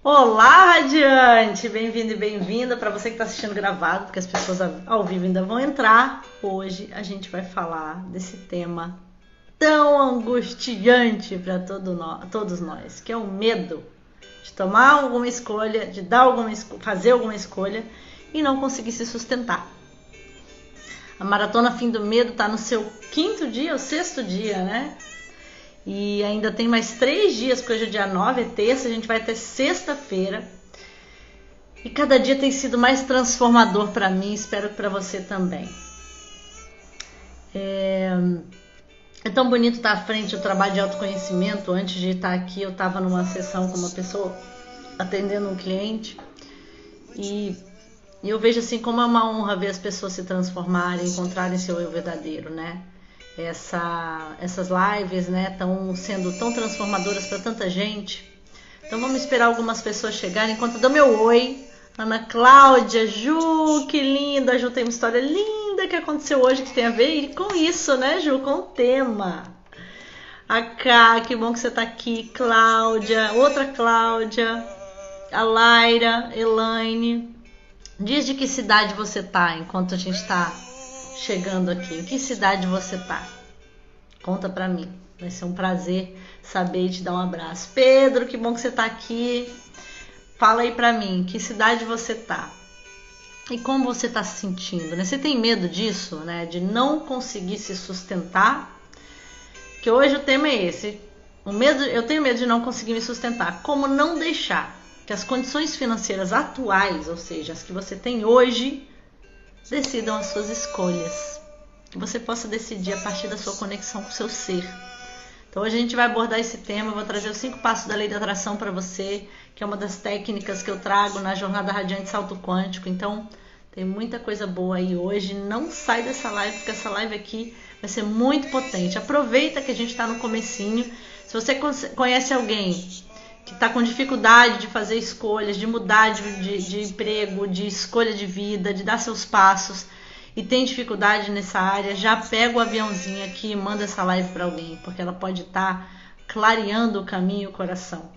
Olá, Radiante! Bem-vindo e bem-vinda para você que está assistindo gravado, porque as pessoas ao vivo ainda vão entrar. Hoje a gente vai falar desse tema tão angustiante para todos nós, que é o medo de tomar alguma escolha, de fazer alguma escolha e não conseguir se sustentar. A Maratona Fim do Medo está no seu 5º dia, ou 6º dia, né? E ainda tem mais 3 dias, porque hoje é dia 9, é terça, a gente vai até sexta-feira. E cada dia tem sido mais transformador para mim, espero que para você também. É tão bonito estar à frente do trabalho de autoconhecimento. Antes de estar aqui, eu estava numa sessão com uma pessoa atendendo um cliente. E eu vejo assim como é uma honra ver as pessoas se transformarem, encontrarem seu eu verdadeiro, né? Essas lives, né, estão sendo tão transformadoras para tanta gente. Então vamos esperar algumas pessoas chegarem enquanto eu dou meu oi. Ana Cláudia, Ju, que linda. A Ju tem uma história linda que aconteceu hoje que tem a ver com isso, né, Ju? Com o tema. A Cá, que bom que você está aqui. Cláudia, outra Cláudia. A Laira, Elaine. Diz de que cidade você tá enquanto a gente está chegando aqui. Em que cidade você tá? Conta pra mim. Vai ser um prazer saber e te dar um abraço. Pedro, que bom que você tá aqui. Fala aí pra mim, que cidade você tá? E como você tá se sentindo, né? Você tem medo disso, né? De não conseguir se sustentar? Que hoje o tema é esse. Eu tenho medo de não conseguir me sustentar. Como não deixar que as condições financeiras atuais, ou seja, as que você tem hoje, decidam as suas escolhas. Que você possa decidir a partir da sua conexão com o seu ser. Então hoje a gente vai abordar esse tema. Eu vou trazer os 5 passos da lei da atração para você, que é uma das técnicas que eu trago na jornada Radiante Salto Quântico. Então tem muita coisa boa aí hoje. Não sai dessa live, porque essa live aqui vai ser muito potente. Aproveita que a gente está no comecinho. Se você conhece alguém que está com dificuldade de fazer escolhas, de mudar de emprego, de escolha de vida, de dar seus passos e tem dificuldade nessa área, já pega o aviãozinho aqui e manda essa live para alguém, porque ela pode estar clareando o caminho e o coração.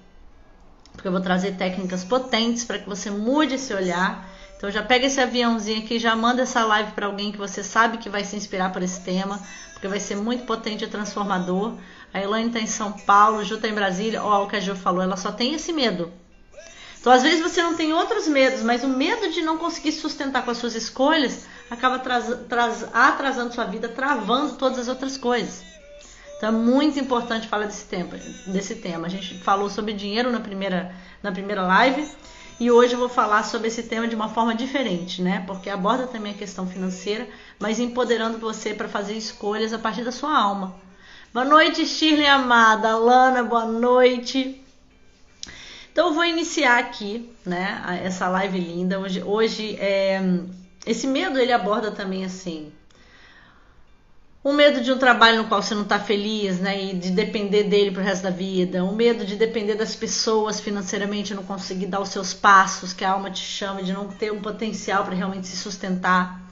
Porque eu vou trazer técnicas potentes para que você mude esse olhar. Então já pega esse aviãozinho aqui e já manda essa live para alguém que você sabe que vai se inspirar por esse tema, porque vai ser muito potente e transformador. A Elaine está em São Paulo, Ju está em Brasília. Ó, o que a Ju falou, ela só tem esse medo. Então, às vezes você não tem outros medos, mas o medo de não conseguir sustentar com as suas escolhas acaba atrasando sua vida, travando todas as outras coisas. Então, é muito importante falar desse tema. A gente falou sobre dinheiro na primeira live e hoje eu vou falar sobre esse tema de uma forma diferente, né? Porque aborda também a questão financeira, mas empoderando você para fazer escolhas a partir da sua alma. Boa noite, Shirley amada. Lana, boa noite. Então eu vou iniciar aqui, né, essa live linda. Hoje esse medo ele aborda também assim, o medo de um trabalho no qual você não está feliz, né, e de depender dele pro resto da vida, o medo de depender das pessoas financeiramente, não conseguir dar os seus passos, que a alma te chama, de não ter um potencial para realmente se sustentar,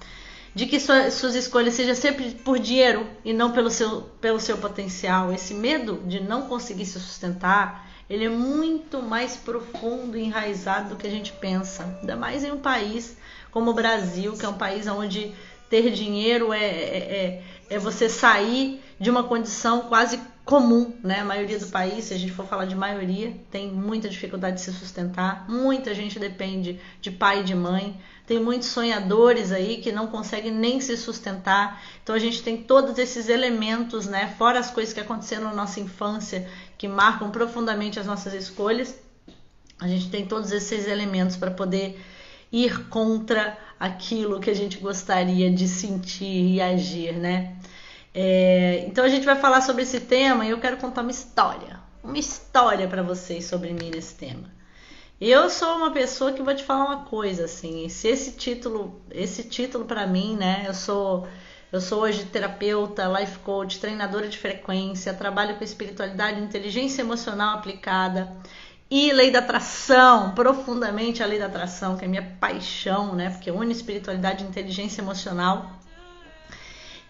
de que suas escolhas sejam sempre por dinheiro e não pelo seu potencial. Esse medo de não conseguir se sustentar, ele é muito mais profundo e enraizado do que a gente pensa. Ainda mais em um país como o Brasil, que é um país onde ter dinheiro é você sair de uma condição quase comum, né? A maioria do país, se a gente for falar de maioria, tem muita dificuldade de se sustentar. Muita gente depende de pai e de mãe. Tem muitos sonhadores aí que não conseguem nem se sustentar. Então a gente tem todos esses elementos, né? Fora as coisas que aconteceram na nossa infância, que marcam profundamente as nossas escolhas. A gente tem todos esses elementos para poder ir contra aquilo que a gente gostaria de sentir e agir, né? Então a gente vai falar sobre esse tema e eu quero contar uma história para vocês sobre mim nesse tema. Eu sou uma pessoa que vou te falar uma coisa, assim, se esse título para mim, né, eu sou hoje terapeuta, life coach, treinadora de frequência, trabalho com espiritualidade, inteligência emocional aplicada e lei da atração, profundamente a lei da atração, que é minha paixão, né, porque une espiritualidade e inteligência emocional.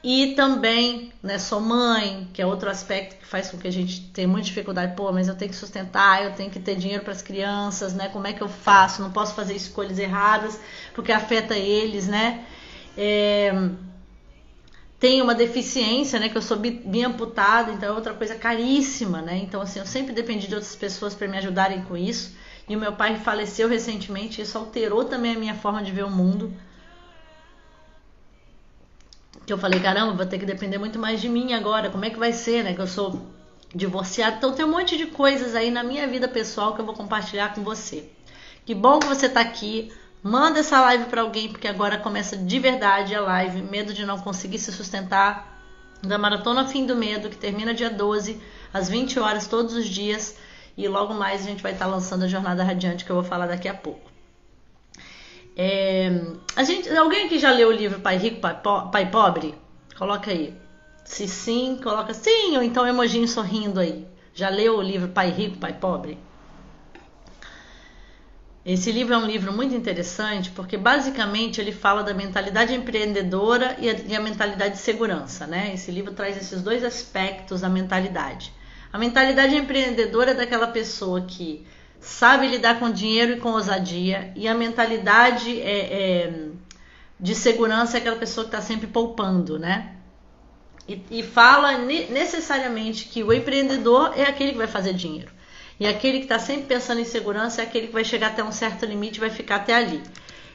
E também, né, sou mãe, que é outro aspecto que faz com que a gente tenha muita dificuldade. Pô, mas eu tenho que sustentar, eu tenho que ter dinheiro para as crianças, né? Como é que eu faço? Não posso fazer escolhas erradas, porque afeta eles, né? Tenho uma deficiência, né? Que eu sou biamputada, então é outra coisa caríssima, né? Então, assim, eu sempre dependi de outras pessoas para me ajudarem com isso. E o meu pai faleceu recentemente, isso alterou também a minha forma de ver o mundo. Que eu falei, caramba, vou ter que depender muito mais de mim agora, como é que vai ser, né? Que eu sou divorciada. Então tem um monte de coisas aí na minha vida pessoal que eu vou compartilhar com você. Que bom que você tá aqui. Manda essa live para alguém, porque agora começa de verdade a live Medo de Não Conseguir Se Sustentar, da Maratona Fim do Medo, que termina dia 12, às 20 horas, todos os dias. E logo mais a gente vai estar lançando a Jornada Radiante, que eu vou falar daqui a pouco. Alguém aqui já leu o livro Pai Rico, Pai Pobre? Coloca aí. Se sim, coloca sim, ou então um emojinho sorrindo aí. Já leu o livro Pai Rico, Pai Pobre? Esse livro é um livro muito interessante porque basicamente ele fala da mentalidade empreendedora e a mentalidade de segurança, né? Esse livro traz esses dois aspectos da mentalidade. A mentalidade empreendedora é daquela pessoa que sabe lidar com dinheiro e com ousadia, e a mentalidade de segurança é aquela pessoa que está sempre poupando, né? E fala necessariamente que o empreendedor é aquele que vai fazer dinheiro. E aquele que está sempre pensando em segurança é aquele que vai chegar até um certo limite e vai ficar até ali.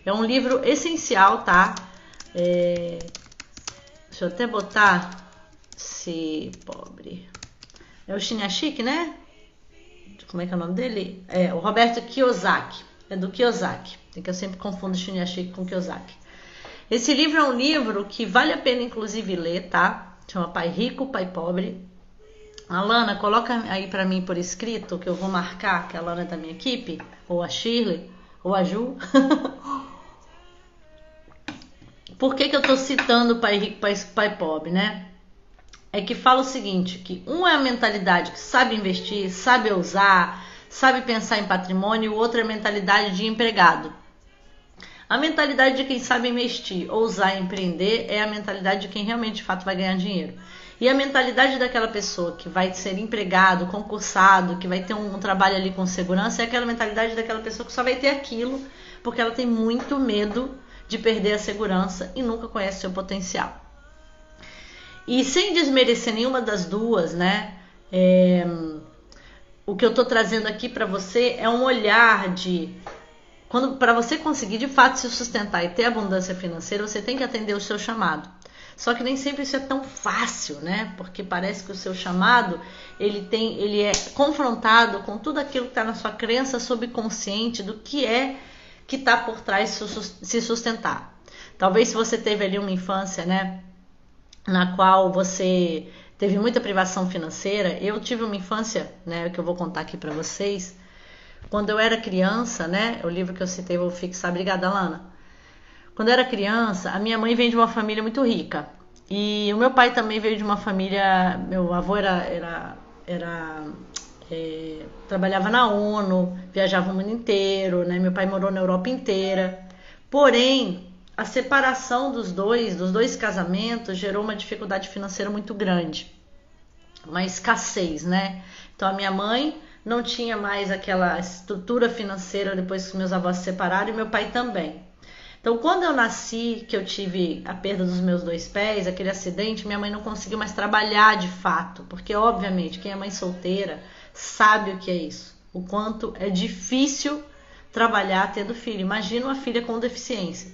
É um livro essencial, tá? Deixa eu até botar se pobre. É o Shinyashiki, né? Como é que é o nome dele? O Roberto Kiyosaki. É do Kiyosaki. Que eu sempre confundo Shinyashiki com Kiyosaki. Esse livro é um livro que vale a pena, inclusive, ler, tá? Chama Pai Rico, Pai Pobre. Alana, coloca aí pra mim por escrito, que eu vou marcar, que a Alana é da minha equipe, ou a Shirley, ou a Ju. Por que eu tô citando Pai Rico, Pai Pobre, né? É que fala o seguinte, que um é a mentalidade que sabe investir, sabe usar, sabe pensar em patrimônio, e o outro é a mentalidade de empregado. A mentalidade de quem sabe investir, ousar e empreender é a mentalidade de quem realmente de fato vai ganhar dinheiro. E a mentalidade daquela pessoa que vai ser empregado, concursado, que vai ter um trabalho ali com segurança, é aquela mentalidade daquela pessoa que só vai ter aquilo porque ela tem muito medo de perder a segurança e nunca conhece seu potencial. E sem desmerecer nenhuma das duas, né? O que eu tô trazendo aqui para você é um olhar de... para você conseguir de fato se sustentar e ter abundância financeira, você tem que atender o seu chamado. Só que nem sempre isso é tão fácil, né? Porque parece que o seu chamado, ele é confrontado com tudo aquilo que está na sua crença subconsciente do que é que está por trás de se sustentar. Talvez se você teve ali uma infância, né? Na qual você teve muita privação financeira. Eu tive uma infância, né? Que eu vou contar aqui para vocês. Quando eu era criança, né? O livro que eu citei, vou fixar. Obrigada, Lana. Quando eu era criança, a minha mãe veio de uma família muito rica. E o meu pai também veio de uma família... Meu avô trabalhava na ONU, viajava o mundo inteiro, né? Meu pai morou na Europa inteira. Porém, a separação dos dois casamentos gerou uma dificuldade financeira muito grande. Uma escassez, né? Então, a minha mãe não tinha mais aquela estrutura financeira depois que meus avós se separaram, e meu pai também. Então, quando eu nasci, que eu tive a perda dos meus 2 pés, aquele acidente, minha mãe não conseguiu mais trabalhar de fato, porque, obviamente, quem é mãe solteira sabe o que é isso, o quanto é difícil trabalhar tendo filho. Imagina uma filha com deficiência.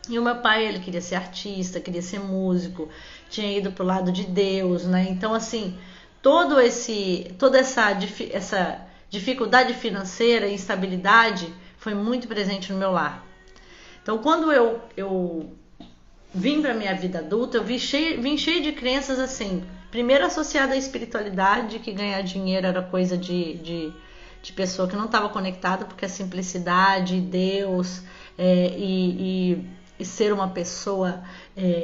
E o meu pai, ele queria ser artista, queria ser músico, tinha ido pro lado de Deus, né? Então, assim, toda essa dificuldade financeira e instabilidade foi muito presente no meu lar. Então, quando eu vim para minha vida adulta, eu vim cheio de crenças assim. Primeiro, associada à espiritualidade, que ganhar dinheiro era coisa de pessoa que não estava conectada, porque a simplicidade, Deus e ser uma pessoa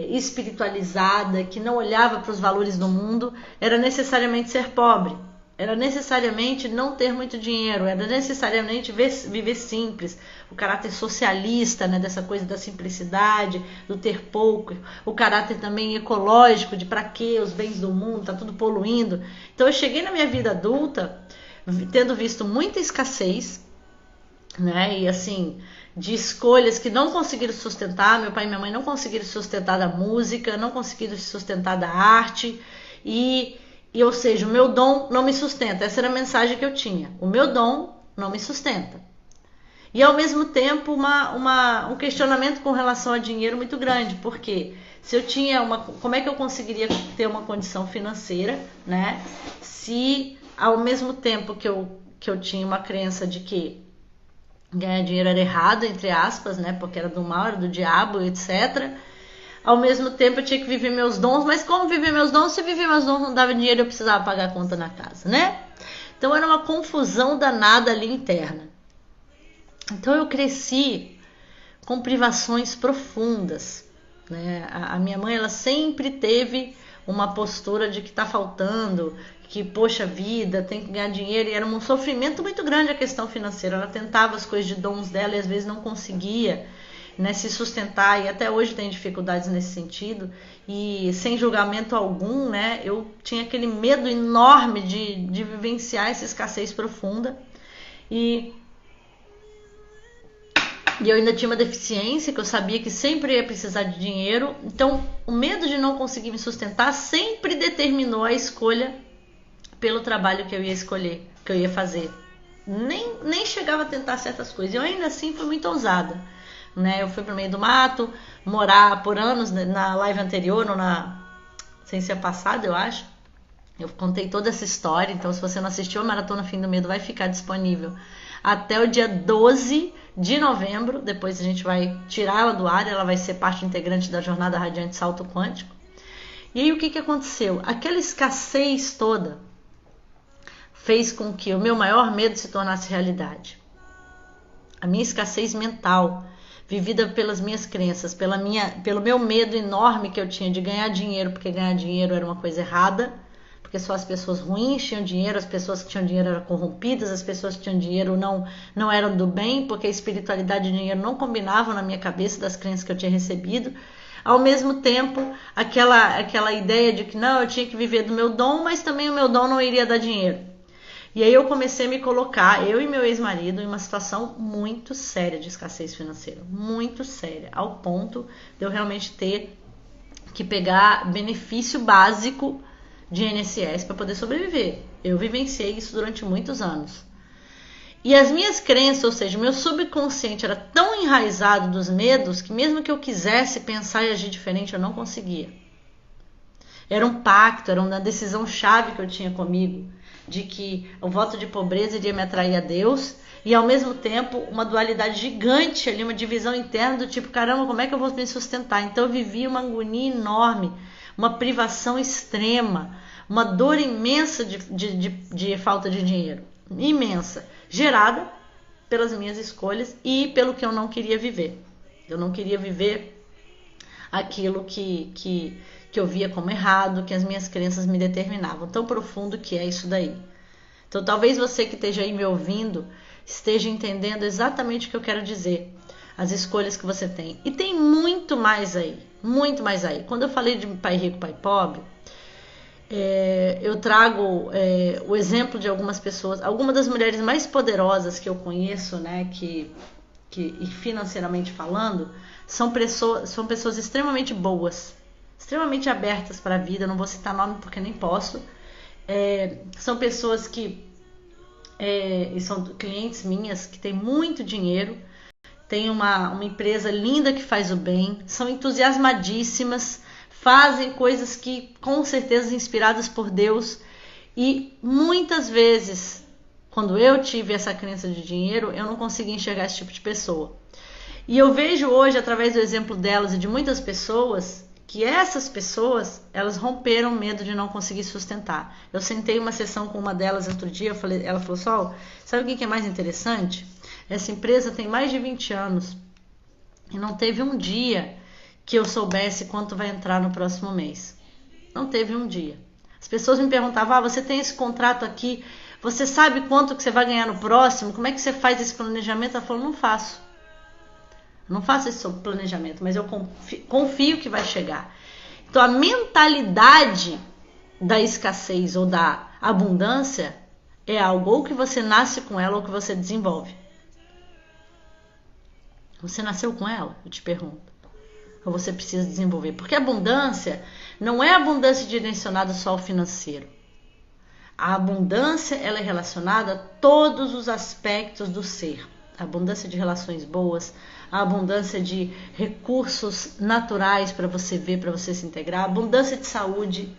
espiritualizada, que não olhava para os valores do mundo, era necessariamente ser pobre. era necessariamente não ter muito dinheiro, era necessariamente viver simples, o caráter socialista, né, dessa coisa da simplicidade, do ter pouco, o caráter também ecológico, de para que os bens do mundo, tá tudo poluindo. Então eu cheguei na minha vida adulta tendo visto muita escassez, né, e assim, de escolhas que não conseguiram sustentar. Meu pai e minha mãe não conseguiram sustentar da música, não conseguiram sustentar da arte, e ou seja, o meu dom não me sustenta. Essa era a mensagem que eu tinha. O meu dom não me sustenta. E ao mesmo tempo um questionamento com relação a dinheiro muito grande, porque se eu tinha como é que eu conseguiria ter uma condição financeira, né? Se ao mesmo tempo que eu tinha uma crença de que ganhar dinheiro era errado, entre aspas, né? Porque era do mal, era do diabo, etc. Ao mesmo tempo eu tinha que viver meus dons, mas como viver meus dons? Se viver meus dons não dava dinheiro, eu precisava pagar a conta na casa, né? Então era uma confusão danada ali interna. Então eu cresci com privações profundas, né? A minha mãe, ela sempre teve uma postura de que tá faltando, que poxa vida, tem que ganhar dinheiro, e era um sofrimento muito grande a questão financeira. Ela tentava as coisas de dons dela e às vezes não conseguia, né, se sustentar, e até hoje tem dificuldades nesse sentido, e sem julgamento algum, né, eu tinha aquele medo enorme de vivenciar essa escassez profunda, e eu ainda tinha uma deficiência, que eu sabia que sempre ia precisar de dinheiro. Então o medo de não conseguir me sustentar sempre determinou a escolha pelo trabalho que eu ia escolher, que eu ia fazer. Nem chegava a tentar certas coisas, eu ainda assim fui muito ousada, né? Eu fui pro meio do mato, morar por anos. Na live anterior, ou sem ser passada, eu acho, eu contei toda essa história. Então se você não assistiu a Maratona Fim do Medo, vai ficar disponível até o dia 12 de novembro. Depois a gente vai tirar ela do ar, ela vai ser parte integrante da Jornada Radiante Salto Quântico. E aí o que aconteceu? Aquela escassez toda fez com que o meu maior medo se tornasse realidade. A minha escassez mental, vivida pelas minhas crenças, pelo meu medo enorme que eu tinha de ganhar dinheiro, porque ganhar dinheiro era uma coisa errada, porque só as pessoas ruins tinham dinheiro, as pessoas que tinham dinheiro eram corrompidas, as pessoas que tinham dinheiro não eram do bem, porque a espiritualidade e o dinheiro não combinavam na minha cabeça, das crenças que eu tinha recebido. Ao mesmo tempo, aquela ideia de que não, eu tinha que viver do meu dom, mas também o meu dom não iria dar dinheiro. E aí eu comecei a me colocar, eu e meu ex-marido, em uma situação muito séria de escassez financeira, muito séria, ao ponto de eu realmente ter que pegar benefício básico de INSS para poder sobreviver. Eu vivenciei isso durante muitos anos. E as minhas crenças, ou seja, o meu subconsciente era tão enraizado dos medos que mesmo que eu quisesse pensar e agir diferente, eu não conseguia. Era um pacto, era uma decisão chave que eu tinha comigo, de que o voto de pobreza iria me atrair a Deus, e ao mesmo tempo uma dualidade gigante ali, uma divisão interna do tipo, caramba, como é que eu vou me sustentar? Então eu vivia uma agonia enorme, uma privação extrema, uma dor imensa de falta de dinheiro, imensa, gerada pelas minhas escolhas e pelo que eu não queria viver. Eu não queria viver aquilo que eu via como errado, que as minhas crenças me determinavam, tão profundo que é isso daí. Então talvez você que esteja aí me ouvindo esteja entendendo exatamente o que eu quero dizer, as escolhas que você tem. E tem muito mais aí, muito mais aí. Quando eu falei de pai rico, pai pobre, eu trago o exemplo de algumas pessoas, algumas das mulheres mais poderosas que eu conheço, né, que financeiramente falando, são pessoas extremamente boas, extremamente abertas para a vida. Não vou citar nome porque nem posso. São pessoas que são clientes minhas que têm muito dinheiro, têm uma empresa linda que faz o bem, são entusiasmadíssimas, fazem coisas que com certeza inspiradas por Deus. E muitas vezes, quando eu tive essa crença de dinheiro, eu não conseguia enxergar esse tipo de pessoa. E eu vejo hoje, através do exemplo delas e de muitas pessoas, que essas pessoas, elas romperam o medo de não conseguir sustentar. Eu sentei uma sessão com uma delas outro dia, ela falou, Sol, sabe o que é mais interessante? Essa empresa tem mais de 20 anos e não teve um dia que eu soubesse quanto vai entrar no próximo mês. Não teve um dia. As pessoas me perguntavam, você tem esse contrato aqui, você sabe quanto que você vai ganhar no próximo? Como é que você faz esse planejamento? Ela falou, não faço. Não faço esse planejamento, mas eu confio que vai chegar. Então a mentalidade da escassez ou da abundância é algo ou que você nasce com ela ou que você desenvolve. Você nasceu com ela? Eu te pergunto. Ou você precisa desenvolver? Porque a abundância não é abundância direcionada só ao financeiro. A abundância ela é relacionada a todos os aspectos do ser. A abundância de relações boas, a abundância de recursos naturais para você ver, para você se integrar, a abundância de saúde.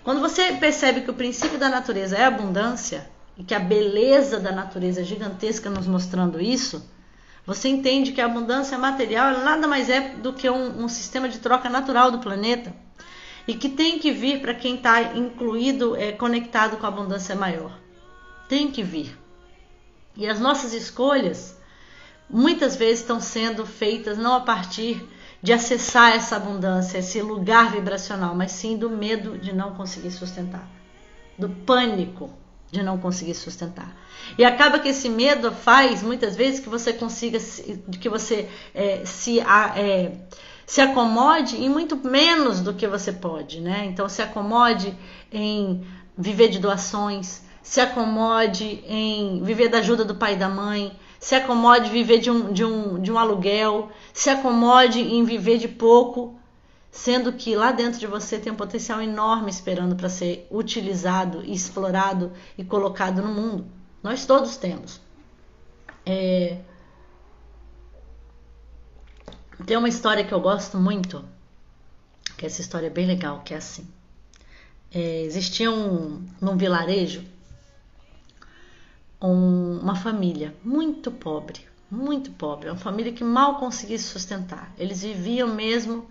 Quando você percebe que o princípio da natureza é a abundância e que a beleza da natureza é gigantesca nos mostrando isso, você entende que a abundância material nada mais é do que um sistema de troca natural do planeta e que tem que vir para quem está incluído, conectado com a abundância maior. Tem que vir. E as nossas escolhas muitas vezes estão sendo feitas não a partir de acessar essa abundância, esse lugar vibracional, mas sim do medo de não conseguir sustentar, do pânico de não conseguir sustentar. E acaba que esse medo faz muitas vezes que você consiga, que você se acomode em muito menos do que você pode, né? Então se acomode em viver de doações, se acomode em viver da ajuda do pai e da mãe, se acomode em viver de um aluguel, se acomode em viver de pouco, sendo que lá dentro de você tem um potencial enorme esperando para ser utilizado, explorado e colocado no mundo. Nós todos temos. Tem uma história que eu gosto muito, que essa história é bem legal, que é assim. Existia num vilarejo uma família muito pobre, uma família que mal conseguia se sustentar. Eles viviam mesmo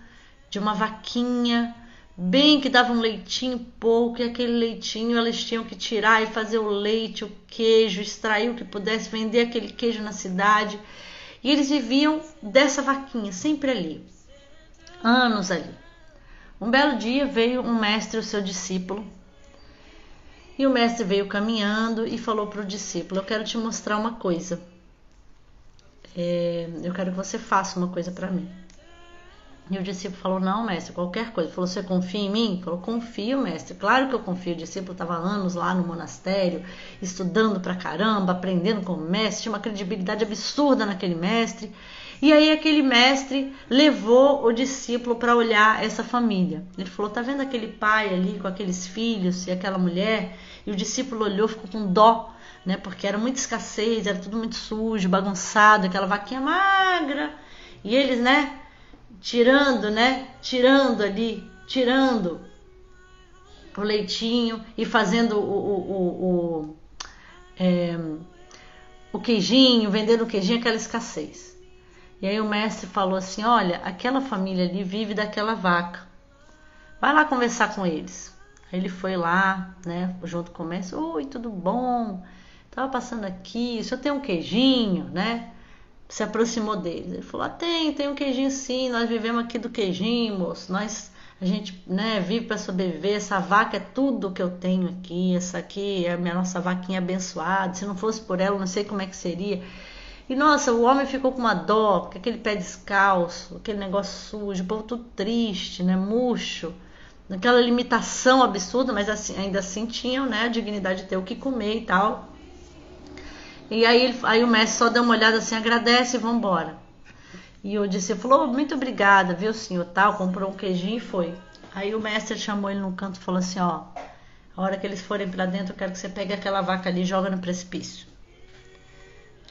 de uma vaquinha, bem que dava um leitinho pouco, e aquele leitinho eles tinham que tirar e fazer o leite, o queijo, extrair o que pudesse, vender aquele queijo na cidade. E eles viviam dessa vaquinha, sempre ali, anos ali. Um belo dia veio um mestre, o seu discípulo, e o mestre veio caminhando e falou para o discípulo, eu quero te mostrar uma coisa, eu quero que você faça uma coisa para mim. E o discípulo falou, não, mestre, qualquer coisa. Ele falou, você confia em mim? Ele falou, confio, mestre. Claro que eu confio. O discípulo estava há anos lá no monastério, estudando pra caramba, aprendendo com o mestre, tinha uma credibilidade absurda naquele mestre. E aí aquele mestre levou o discípulo para olhar essa família. Ele falou, tá vendo aquele pai ali com aqueles filhos e aquela mulher? E o discípulo olhou, ficou com dó, né? Porque era muita escassez, era tudo muito sujo, bagunçado, aquela vaquinha magra. E eles, né? Tirando o leitinho e fazendo o queijinho, vendendo o queijinho, aquela escassez. E aí o mestre falou assim, olha, aquela família ali vive daquela vaca, vai lá conversar com eles. Aí ele foi lá, né, junto com o mestre, oi, tudo bom? Tava passando aqui, o senhor tem um queijinho, né? Se aproximou deles. Ele falou, tem um queijinho sim, nós vivemos aqui do queijinho, moço. A gente, né, vive para sobreviver, essa vaca é tudo que eu tenho aqui, essa aqui é a nossa vaquinha abençoada, se não fosse por ela, eu não sei como é que seria. E nossa, o homem ficou com uma dó, porque aquele pé descalço, aquele negócio sujo, o povo tudo triste, né, murcho, aquela limitação absurda, mas assim, ainda assim tinham, né, a dignidade de ter o que comer e tal. E aí o mestre só deu uma olhada assim, agradece e vamos embora. E o discípulo falou, muito obrigada, viu senhor, tal, comprou um queijinho e foi. Aí o mestre chamou ele no canto e falou assim, ó, a hora que eles forem pra dentro, eu quero que você pegue aquela vaca ali e joga no precipício.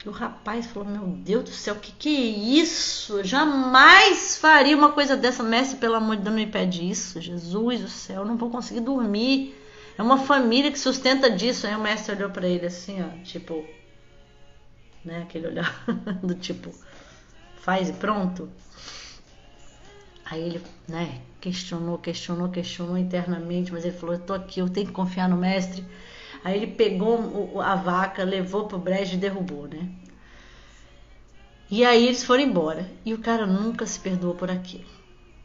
E o rapaz falou, meu Deus do céu, que é isso? Eu jamais faria uma coisa dessa, mestre, pelo amor de Deus, não me pede isso, Jesus do céu, eu não vou conseguir dormir. É uma família que sustenta disso. Aí o mestre olhou pra ele assim, ó, tipo, né, aquele olhar do tipo, faz e pronto. Aí ele, né, questionou internamente, mas ele falou, eu tô aqui, eu tenho que confiar no mestre. Aí ele pegou a vaca, levou pro brejo e derrubou, né. E aí eles foram embora. E o cara nunca se perdoou por aquilo.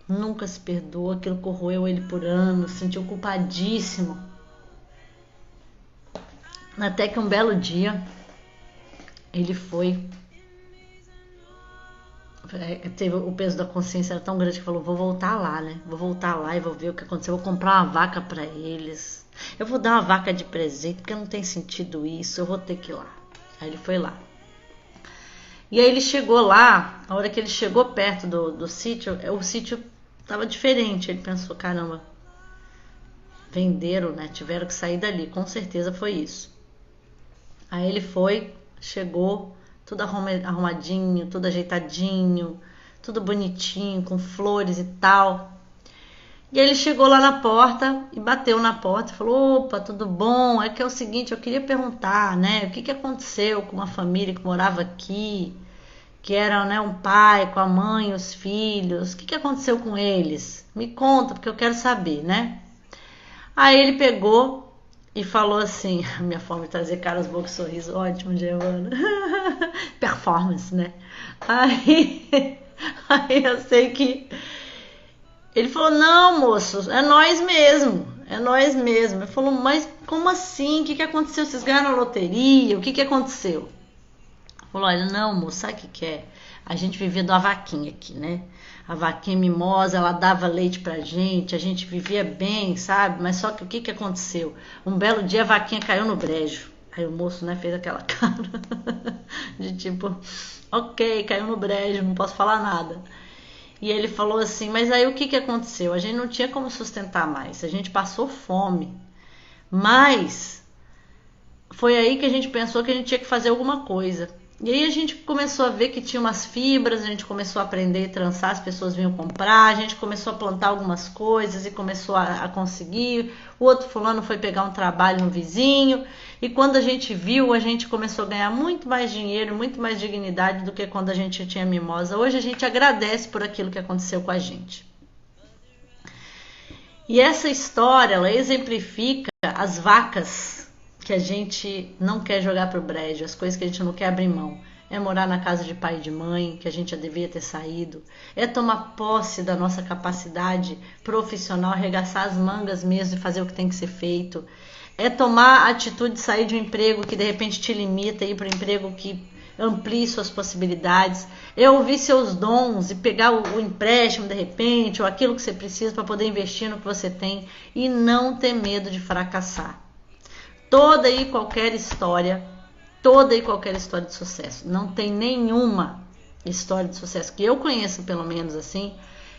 nunca se perdoou, aquilo corroeu ele por anos, se sentiu culpadíssimo. Até que um belo dia ele teve o peso da consciência, era tão grande que falou: vou voltar lá, né? Vou voltar lá e vou ver o que aconteceu, vou comprar uma vaca para eles, eu vou dar uma vaca de presente, porque não tem sentido isso, eu vou ter que ir lá. Aí ele foi lá. E aí ele chegou lá, a hora que ele chegou perto do sítio, o sítio estava diferente. Ele pensou: caramba, venderam, né? Tiveram que sair dali, com certeza foi isso. Aí ele foi, chegou, tudo arrumadinho, tudo ajeitadinho, tudo bonitinho, com flores e tal. E aí ele chegou lá na porta e bateu na porta e falou: opa, tudo bom? É que é o seguinte, eu queria perguntar, né? O que aconteceu com uma família que morava aqui, que era, né, um pai com a mãe, os filhos? O que aconteceu com eles? Me conta, porque eu quero saber, né? Aí ele pegou e falou assim, minha forma de trazer caras, boca e sorriso, ótimo, Giovana. Performance, né? Aí eu sei que ele falou: não, moço, é nós mesmo, é nós mesmo. Ele falou: mas como assim? O que aconteceu? Vocês ganharam a loteria? O que aconteceu? Ele falou: olha, não, moço, sabe o que é? A gente vivia de uma vaquinha aqui, né? A vaquinha mimosa, ela dava leite pra gente, a gente vivia bem, sabe? Mas só que o que aconteceu? Um belo dia a vaquinha caiu no brejo. Aí o moço, né, fez aquela cara de tipo: ok, caiu no brejo, não posso falar nada. E ele falou assim: mas aí o que aconteceu? A gente não tinha como sustentar mais, a gente passou fome. Mas foi aí que a gente pensou que a gente tinha que fazer alguma coisa. E aí a gente começou a ver que tinha umas fibras, a gente começou a aprender a trançar, as pessoas vinham comprar, a gente começou a plantar algumas coisas e começou a conseguir. O outro fulano foi pegar um trabalho no vizinho, e quando a gente viu, a gente começou a ganhar muito mais dinheiro, muito mais dignidade do que quando a gente tinha mimosa. Hoje a gente agradece por aquilo que aconteceu com a gente. E essa história, ela exemplifica as vacas que a gente não quer jogar pro brejo, as coisas que a gente não quer abrir mão. É morar na casa de pai e de mãe, que a gente já devia ter saído. É tomar posse da nossa capacidade profissional, arregaçar as mangas mesmo e fazer o que tem que ser feito. É tomar a atitude de sair de um emprego que de repente te limita e ir para um emprego que amplie suas possibilidades. É ouvir seus dons e pegar o empréstimo de repente, ou aquilo que você precisa para poder investir no que você tem e não ter medo de fracassar. Toda e qualquer história de sucesso, não tem nenhuma história de sucesso que eu conheça, pelo menos assim,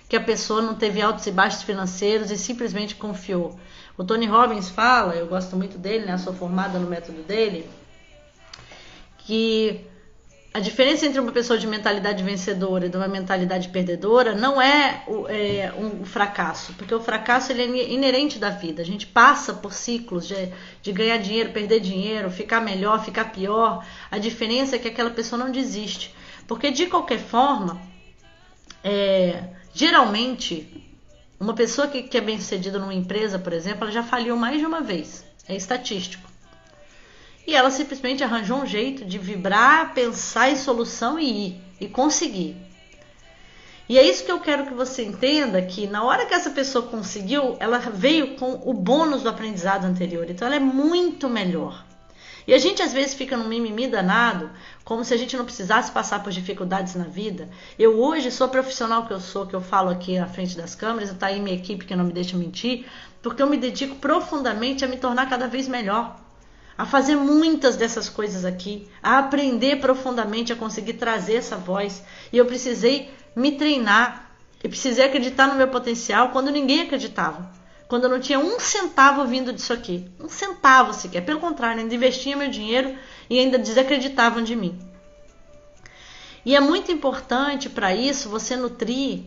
que a pessoa não teve altos e baixos financeiros e simplesmente confiou. O Tony Robbins fala, eu gosto muito dele, né? Sou formada no método dele, que a diferença entre uma pessoa de mentalidade vencedora e de uma mentalidade perdedora não é um fracasso, porque o fracasso ele é inerente da vida. A gente passa por ciclos de ganhar dinheiro, perder dinheiro, ficar melhor, ficar pior. A diferença é que aquela pessoa não desiste, porque de qualquer forma, geralmente, uma pessoa que é bem sucedida numa empresa, por exemplo, ela já faliu mais de uma vez, é estatístico. E ela simplesmente arranjou um jeito de vibrar, pensar em solução e ir, e conseguir. E é isso que eu quero que você entenda, que na hora que essa pessoa conseguiu, ela veio com o bônus do aprendizado anterior. Então ela é muito melhor. E a gente às vezes fica num mimimi danado, como se a gente não precisasse passar por dificuldades na vida. Eu hoje sou profissional que eu sou, que eu falo aqui à frente das câmeras, está aí minha equipe que não me deixa mentir, porque eu me dedico profundamente a me tornar cada vez melhor. A fazer muitas dessas coisas aqui, a aprender profundamente, a conseguir trazer essa voz. E eu precisei me treinar, eu precisei acreditar no meu potencial quando ninguém acreditava. Quando eu não tinha um centavo vindo disso aqui. Um centavo sequer. Pelo contrário, ainda investia meu dinheiro e ainda desacreditavam de mim. E é muito importante para isso você nutrir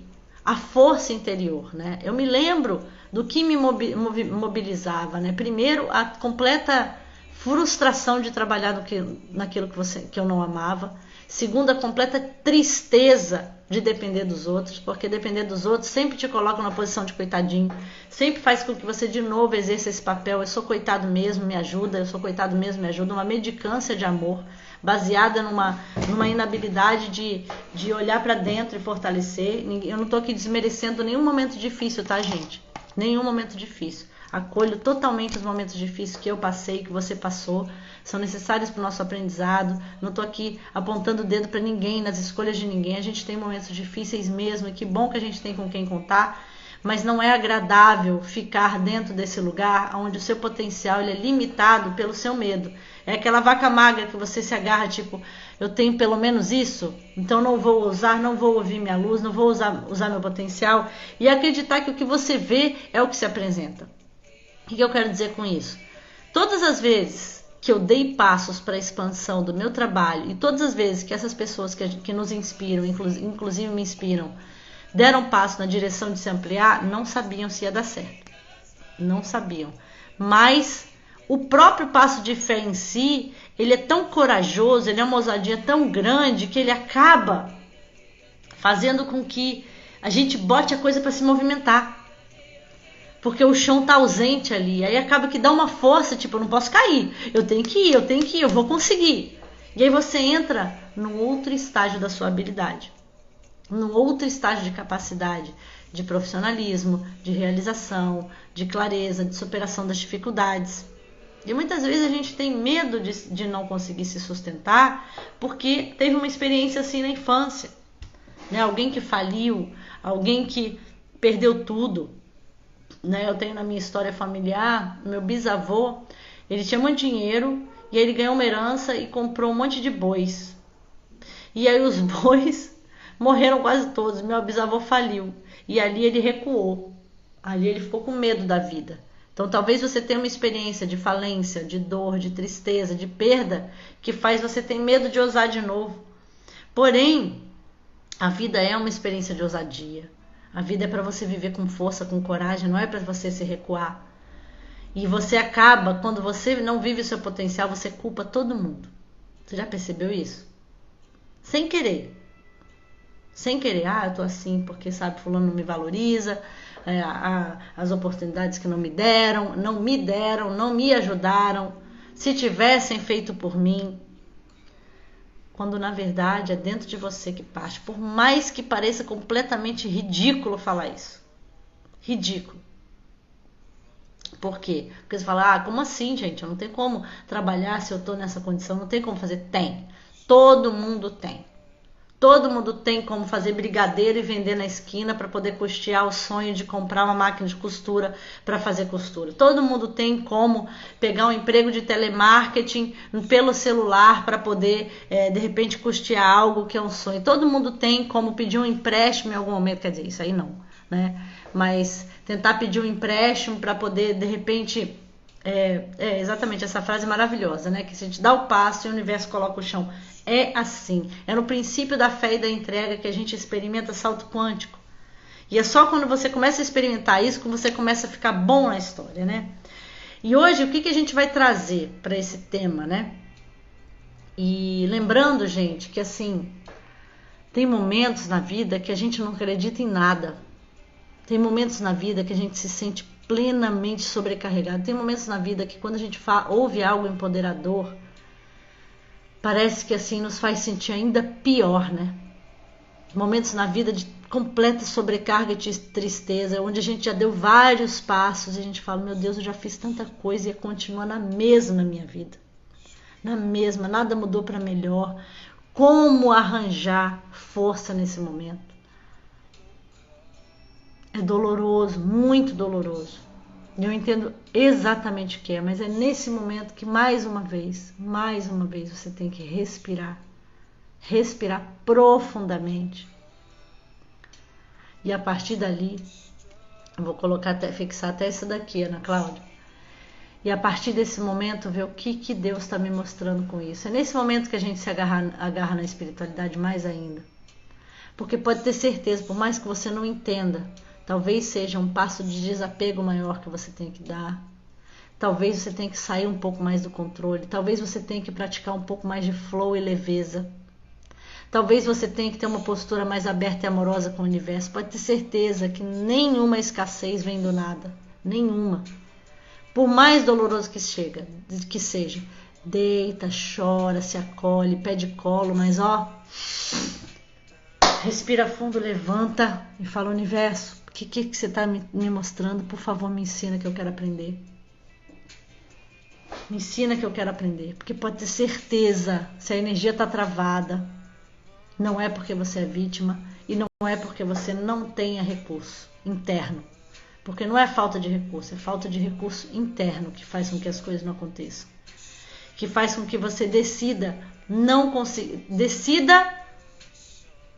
a força interior, né? Eu me lembro do que me mobilizava, né? Primeiro, a completa frustração de trabalhar naquilo que eu não amava. Segundo, a completa tristeza de depender dos outros, porque depender dos outros sempre te coloca numa posição de coitadinho, sempre faz com que você de novo exerça esse papel: eu sou coitado mesmo, me ajuda, eu sou coitado mesmo, me ajuda, uma mendicância de amor. baseada numa inabilidade de olhar para dentro e fortalecer. Eu não estou aqui desmerecendo nenhum momento difícil, tá, gente? Nenhum momento difícil. Acolho totalmente os momentos difíceis que eu passei, que você passou. São necessários para o nosso aprendizado. Não estou aqui apontando o dedo para ninguém, nas escolhas de ninguém. A gente tem momentos difíceis mesmo, e que bom que a gente tem com quem contar. Mas não é agradável ficar dentro desse lugar onde o seu potencial ele é limitado pelo seu medo. É aquela vaca magra que você se agarra, tipo, eu tenho pelo menos isso, então não vou usar, não vou ouvir minha luz, não vou usar meu potencial. E acreditar que o que você vê é o que se apresenta. O que eu quero dizer com isso? Todas as vezes que eu dei passos para a expansão do meu trabalho, e todas as vezes que essas pessoas que nos inspiram, inclusive me inspiram, deram passo na direção de se ampliar, não sabiam se ia dar certo. Não sabiam. Mas o próprio passo de fé em si, ele é tão corajoso, ele é uma ousadia tão grande, que ele acaba fazendo com que a gente bote a coisa para se movimentar. Porque o chão tá ausente ali. Aí acaba que dá uma força, tipo, eu não posso cair. Eu tenho que ir, eu vou conseguir. E aí você entra num outro estágio da sua habilidade. Num outro estágio de capacidade, de profissionalismo, de realização, de clareza, de superação das dificuldades. E muitas vezes a gente tem medo de não conseguir se sustentar porque teve uma experiência assim na infância. Né? Alguém que faliu, alguém que perdeu tudo. Né? Eu tenho na minha história familiar, meu bisavô, ele tinha muito dinheiro e aí ele ganhou uma herança e comprou um monte de bois. E aí os bois morreram quase todos, meu bisavô faliu. E ali ele recuou, ali ele ficou com medo da vida. Então talvez você tenha uma experiência de falência, de dor, de tristeza, de perda, que faz você ter medo de ousar de novo. Porém, a vida é uma experiência de ousadia. A vida é para você viver com força, com coragem, não é para você se recuar. E você acaba, quando você não vive o seu potencial, você culpa todo mundo. Você já percebeu isso? Sem querer. Sem querer, eu tô assim porque, sabe, fulano não me valoriza, as oportunidades que não me deram, não me ajudaram, se tivessem feito por mim. Quando na verdade é dentro de você que parte, por mais que pareça completamente ridículo falar isso. Ridículo. Por quê? Porque você fala, como assim, gente? Eu não tenho como trabalhar se eu tô nessa condição, não tem como fazer. Tem. Todo mundo tem. Todo mundo tem como fazer brigadeiro e vender na esquina para poder custear o sonho de comprar uma máquina de costura para fazer costura. Todo mundo tem como pegar um emprego de telemarketing pelo celular para poder, de repente, custear algo que é um sonho. Todo mundo tem como pedir um empréstimo em algum momento. Quer dizer, isso aí não, né? Mas tentar pedir um empréstimo para poder, de repente... exatamente, essa frase maravilhosa, né? Que se a gente dá o passo e o universo coloca o chão. É assim. É no princípio da fé e da entrega que a gente experimenta salto quântico. E é só quando você começa a experimentar isso que você começa a ficar bom na história, né? E hoje, o que a gente vai trazer para esse tema, né? E lembrando, gente, que assim, tem momentos na vida que a gente não acredita em nada. Tem momentos na vida que a gente se sente plenamente sobrecarregado. Tem momentos na vida que quando a gente ouve algo empoderador, parece que assim nos faz sentir ainda pior, né? Momentos na vida de completa sobrecarga de tristeza, onde a gente já deu vários passos e a gente fala, meu Deus, eu já fiz tanta coisa e continua na mesma minha vida. Na mesma, nada mudou para melhor. Como arranjar força nesse momento? É doloroso, muito doloroso. Eu entendo exatamente o que é, mas é nesse momento que mais uma vez você tem que respirar profundamente. E a partir dali, eu vou fixar até isso daqui, Ana Cláudia. E a partir desse momento, ver o que Deus está me mostrando com isso. É nesse momento que a gente se agarra na espiritualidade mais ainda. Porque pode ter certeza, por mais que você não entenda, talvez seja um passo de desapego maior que você tem que dar. Talvez você tenha que sair um pouco mais do controle. Talvez você tenha que praticar um pouco mais de flow e leveza. Talvez você tenha que ter uma postura mais aberta e amorosa com o universo. Pode ter certeza que nenhuma escassez vem do nada. Nenhuma. Por mais doloroso que seja, Deita, chora, se acolhe, pede colo, mas ó, respira fundo, levanta e fala: universo, o que você está me mostrando? Por favor, me ensina que eu quero aprender. Me ensina que eu quero aprender, porque pode ter certeza, se a energia está travada, não é porque você é vítima e não é porque você não tenha recurso interno. Porque não é falta de recurso, é falta de recurso interno que faz com que as coisas não aconteçam. Que faz com que você decida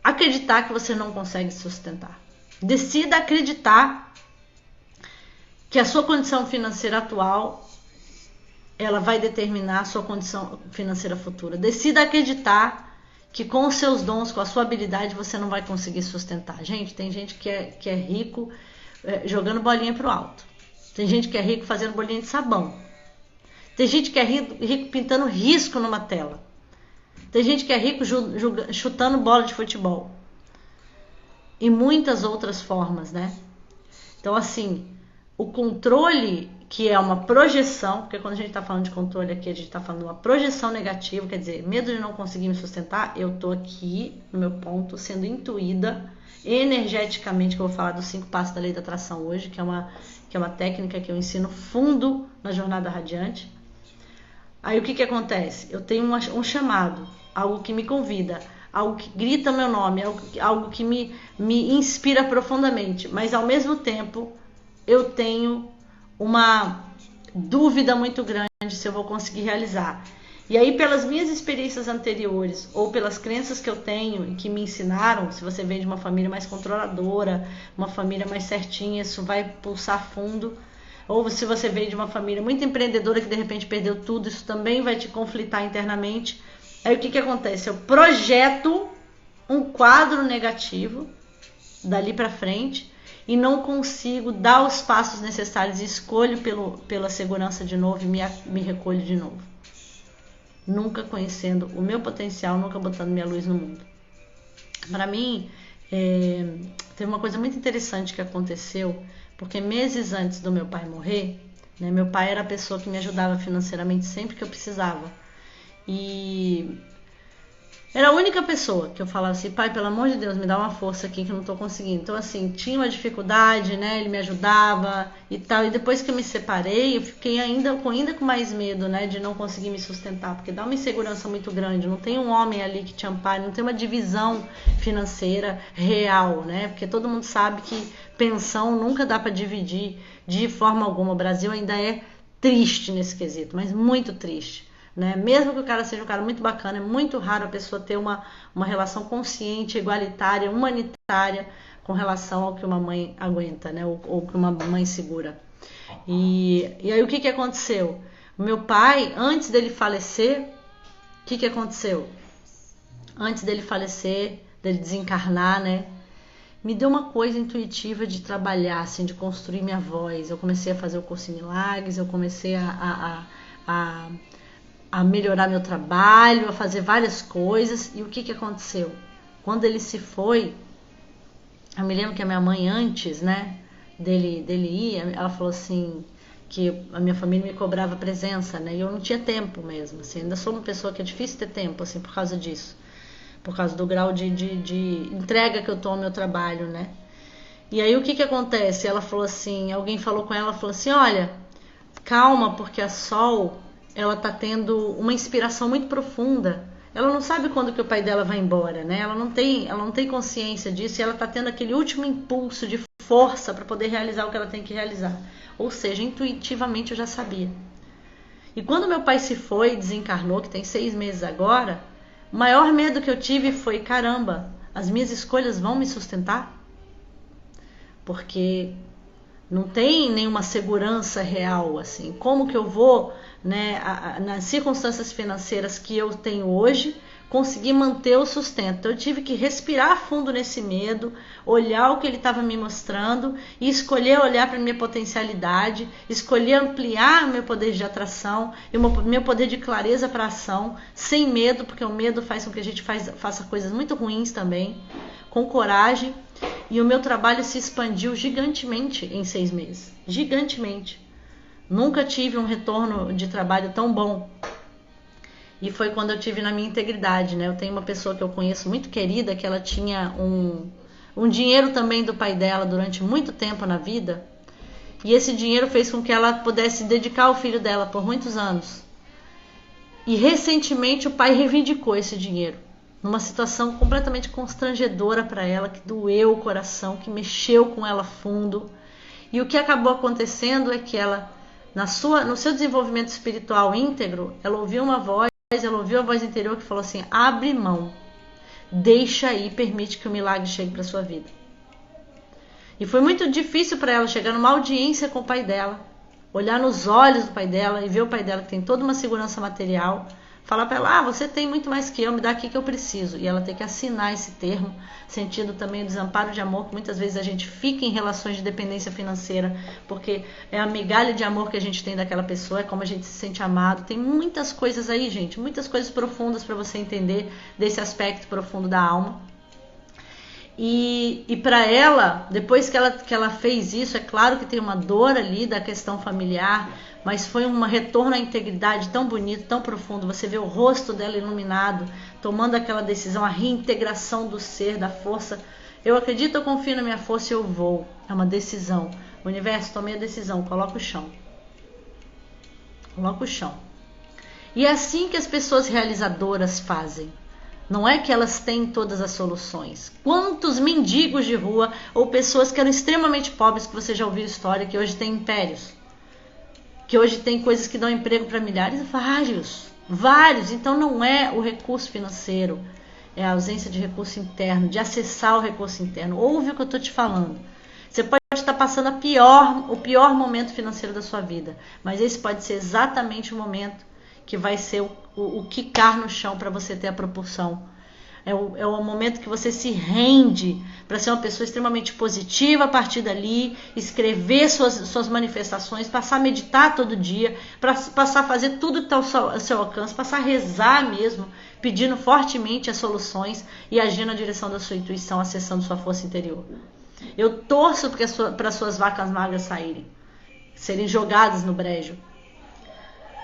acreditar que você não consegue se sustentar. Decida acreditar que a sua condição financeira atual ela vai determinar a sua condição financeira futura. Decida acreditar que com os seus dons, com a sua habilidade, você não vai conseguir sustentar. Gente, tem gente que é rico jogando bolinha pro alto. Tem gente que é rico fazendo bolinha de sabão. Tem gente que é rico pintando risco numa tela. Tem gente que é rico chutando bola de futebol. E muitas outras formas, né? Então, assim, o controle, que é uma projeção, porque quando a gente está falando de controle aqui, a gente está falando de uma projeção negativa, quer dizer, medo de não conseguir me sustentar, eu tô aqui, no meu ponto, sendo intuída energeticamente, que eu vou falar dos 5 passos da lei da atração hoje, que é uma técnica que eu ensino fundo na Jornada Radiante. Aí o que acontece? Eu tenho um chamado, algo que me convida, algo que grita meu nome, algo que me inspira profundamente, mas ao mesmo tempo eu tenho uma dúvida muito grande se eu vou conseguir realizar. E aí, pelas minhas experiências anteriores ou pelas crenças que eu tenho e que me ensinaram, se você vem de uma família mais controladora, uma família mais certinha, isso vai pulsar fundo. Ou se você veio de uma família muito empreendedora que de repente perdeu tudo, isso também vai te conflitar internamente. Aí o que acontece? Eu projeto um quadro negativo dali para frente e não consigo dar os passos necessários e escolho pela segurança de novo e me recolho de novo. Nunca conhecendo o meu potencial, nunca botando minha luz no mundo. Para mim, teve uma coisa muito interessante que aconteceu, porque meses antes do meu pai morrer, né, meu pai era a pessoa que me ajudava financeiramente sempre que eu precisava. E era a única pessoa que eu falava assim: pai, pelo amor de Deus, me dá uma força aqui que eu não tô conseguindo. Então, assim, tinha uma dificuldade, né? Ele me ajudava e tal. E depois que eu me separei, eu fiquei ainda com mais medo, né? De não conseguir me sustentar, porque dá uma insegurança muito grande. Não tem um homem ali que te ampare, não tem uma divisão financeira real, né? Porque todo mundo sabe que pensão nunca dá para dividir de forma alguma. O Brasil ainda é triste nesse quesito, mas muito triste. Né? Mesmo que o cara seja um cara muito bacana, é muito raro a pessoa ter uma relação consciente, igualitária, humanitária com relação ao que uma mãe aguenta, né? ou que uma mãe segura. E aí o que aconteceu? O meu pai, antes dele falecer, o que aconteceu? Antes dele falecer, dele desencarnar, né? Me deu uma coisa intuitiva de trabalhar, assim, de construir minha voz. Eu comecei a fazer o curso em milagres, eu comecei a melhorar meu trabalho, a fazer várias coisas. E o que aconteceu? Quando ele se foi, eu me lembro que a minha mãe, antes, né, dele ir, ela falou assim, que a minha família me cobrava presença, né, e eu não tinha tempo mesmo, assim, ainda sou uma pessoa que é difícil ter tempo, assim, por causa disso, por causa do grau de entrega que eu tô ao meu trabalho, né. E aí o que acontece? Ela falou assim, alguém falou com ela, falou assim: olha, calma, porque a Sol, ela tá tendo uma inspiração muito profunda. Ela não sabe quando que o pai dela vai embora, né? Ela não tem consciência disso e ela tá tendo aquele último impulso de força para poder realizar o que ela tem que realizar. Ou seja, intuitivamente eu já sabia. E quando meu pai se foi, desencarnou, que tem 6 meses agora, o maior medo que eu tive foi: caramba, as minhas escolhas vão me sustentar? Porque não tem nenhuma segurança real, assim. Como que eu vou, né, nas circunstâncias financeiras que eu tenho hoje, conseguir manter o sustento? Então, eu tive que respirar fundo nesse medo, olhar o que ele estava me mostrando e escolher olhar para a minha potencialidade, escolher ampliar o meu poder de atração e o meu poder de clareza para ação, sem medo, porque o medo faz com que a gente faça coisas muito ruins também, com coragem. E o meu trabalho se expandiu gigantemente em 6 meses. Gigantemente. Nunca tive um retorno de trabalho tão bom. E foi quando eu tive na minha integridade, né? Eu tenho uma pessoa que eu conheço muito querida, que ela tinha um dinheiro também do pai dela durante muito tempo na vida. E esse dinheiro fez com que ela pudesse dedicar ao filho dela por muitos anos. E recentemente o pai reivindicou esse dinheiro. Numa situação completamente constrangedora para ela, que doeu o coração, que mexeu com ela fundo. E o que acabou acontecendo é que ela, no seu desenvolvimento espiritual íntegro, ela ouviu uma voz, ela ouviu a voz interior que falou assim: abre mão, deixa aí, permite que o milagre chegue para sua vida. E foi muito difícil para ela chegar numa audiência com o pai dela, olhar nos olhos do pai dela e ver o pai dela que tem toda uma segurança material, falar para ela: você tem muito mais que eu, me dá aqui que eu preciso. E ela tem que assinar esse termo, sentindo também o desamparo de amor, que muitas vezes a gente fica em relações de dependência financeira, porque é a migalha de amor que a gente tem daquela pessoa, é como a gente se sente amado. Tem muitas coisas aí, gente, muitas coisas profundas para você entender desse aspecto profundo da alma. E para ela, depois que ela fez isso, é claro que tem uma dor ali da questão familiar, mas foi um retorno à integridade tão bonito, tão profundo. Você vê o rosto dela iluminado, tomando aquela decisão, a reintegração do ser, da força. Eu acredito, eu confio na minha força e eu vou. É uma decisão. O universo, tomei a decisão, coloca o chão. Coloca o chão. E é assim que as pessoas realizadoras fazem. Não é que elas têm todas as soluções. Quantos mendigos de rua ou pessoas que eram extremamente pobres, que você já ouviu história, que hoje têm impérios, que hoje tem coisas que dão emprego para milhares? Vários. Então não é o recurso financeiro, é a ausência de recurso interno, de acessar o recurso interno. Ouve o que eu estou te falando. Você pode estar passando o pior momento financeiro da sua vida, mas esse pode ser exatamente o momento que vai ser o quicar no chão para você ter a propulsão. É o momento que você se rende para ser uma pessoa extremamente positiva a partir dali, escrever suas manifestações, passar a meditar todo dia, passar a fazer tudo que está ao seu alcance, passar a rezar mesmo, pedindo fortemente as soluções e agir na direção da sua intuição, acessando sua força interior. Eu torço para as suas vacas magras serem jogadas no brejo.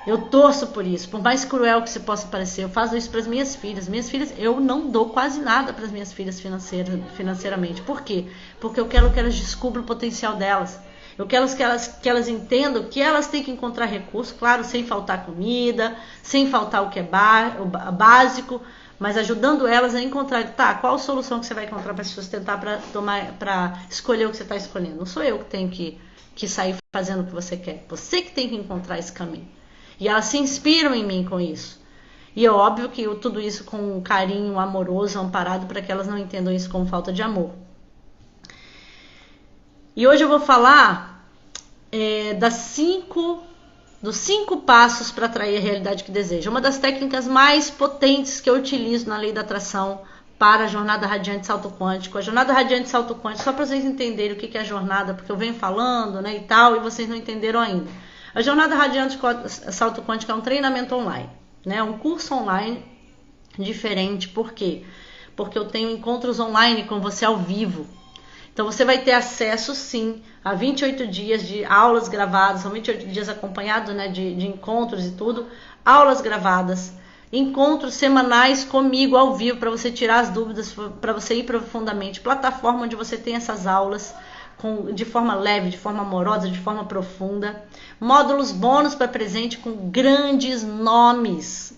Eu torço por isso, por mais cruel que isso possa parecer. Eu faço isso para as minhas filhas. Minhas filhas, eu não dou quase nada para as minhas filhas financeiramente. Por quê? Porque eu quero que elas descubram o potencial delas. Eu quero que elas entendam que elas têm que encontrar recurso, claro, sem faltar comida, sem faltar o que é básico, mas ajudando elas a encontrar, qual a solução que você vai encontrar para se sustentar, para escolher o que você está escolhendo. Não sou eu que tenho que sair fazendo o que você quer. Você que tem que encontrar esse caminho. E elas se inspiram em mim com isso. E é óbvio que tudo isso com um carinho amoroso, amparado, para que elas não entendam isso como falta de amor. E hoje eu vou falar dos 5 passos para atrair a realidade que deseja. Uma das técnicas mais potentes que eu utilizo na lei da atração para a jornada radiante salto quântico. A jornada radiante salto quântico, só para vocês entenderem o que é a jornada, porque eu venho falando, né, e tal, e vocês não entenderam ainda. A jornada radiante salto quântico é um treinamento online, né? Um curso online diferente. Por quê? Porque eu tenho encontros online com você ao vivo. Então você vai ter acesso, sim, a 28 dias de aulas gravadas, são 28 dias acompanhados, né, de encontros e tudo, aulas gravadas, encontros semanais comigo ao vivo para você tirar as dúvidas, para você ir profundamente, plataforma onde você tem essas aulas de forma leve, de forma amorosa, de forma profunda. Módulos bônus para presente com grandes nomes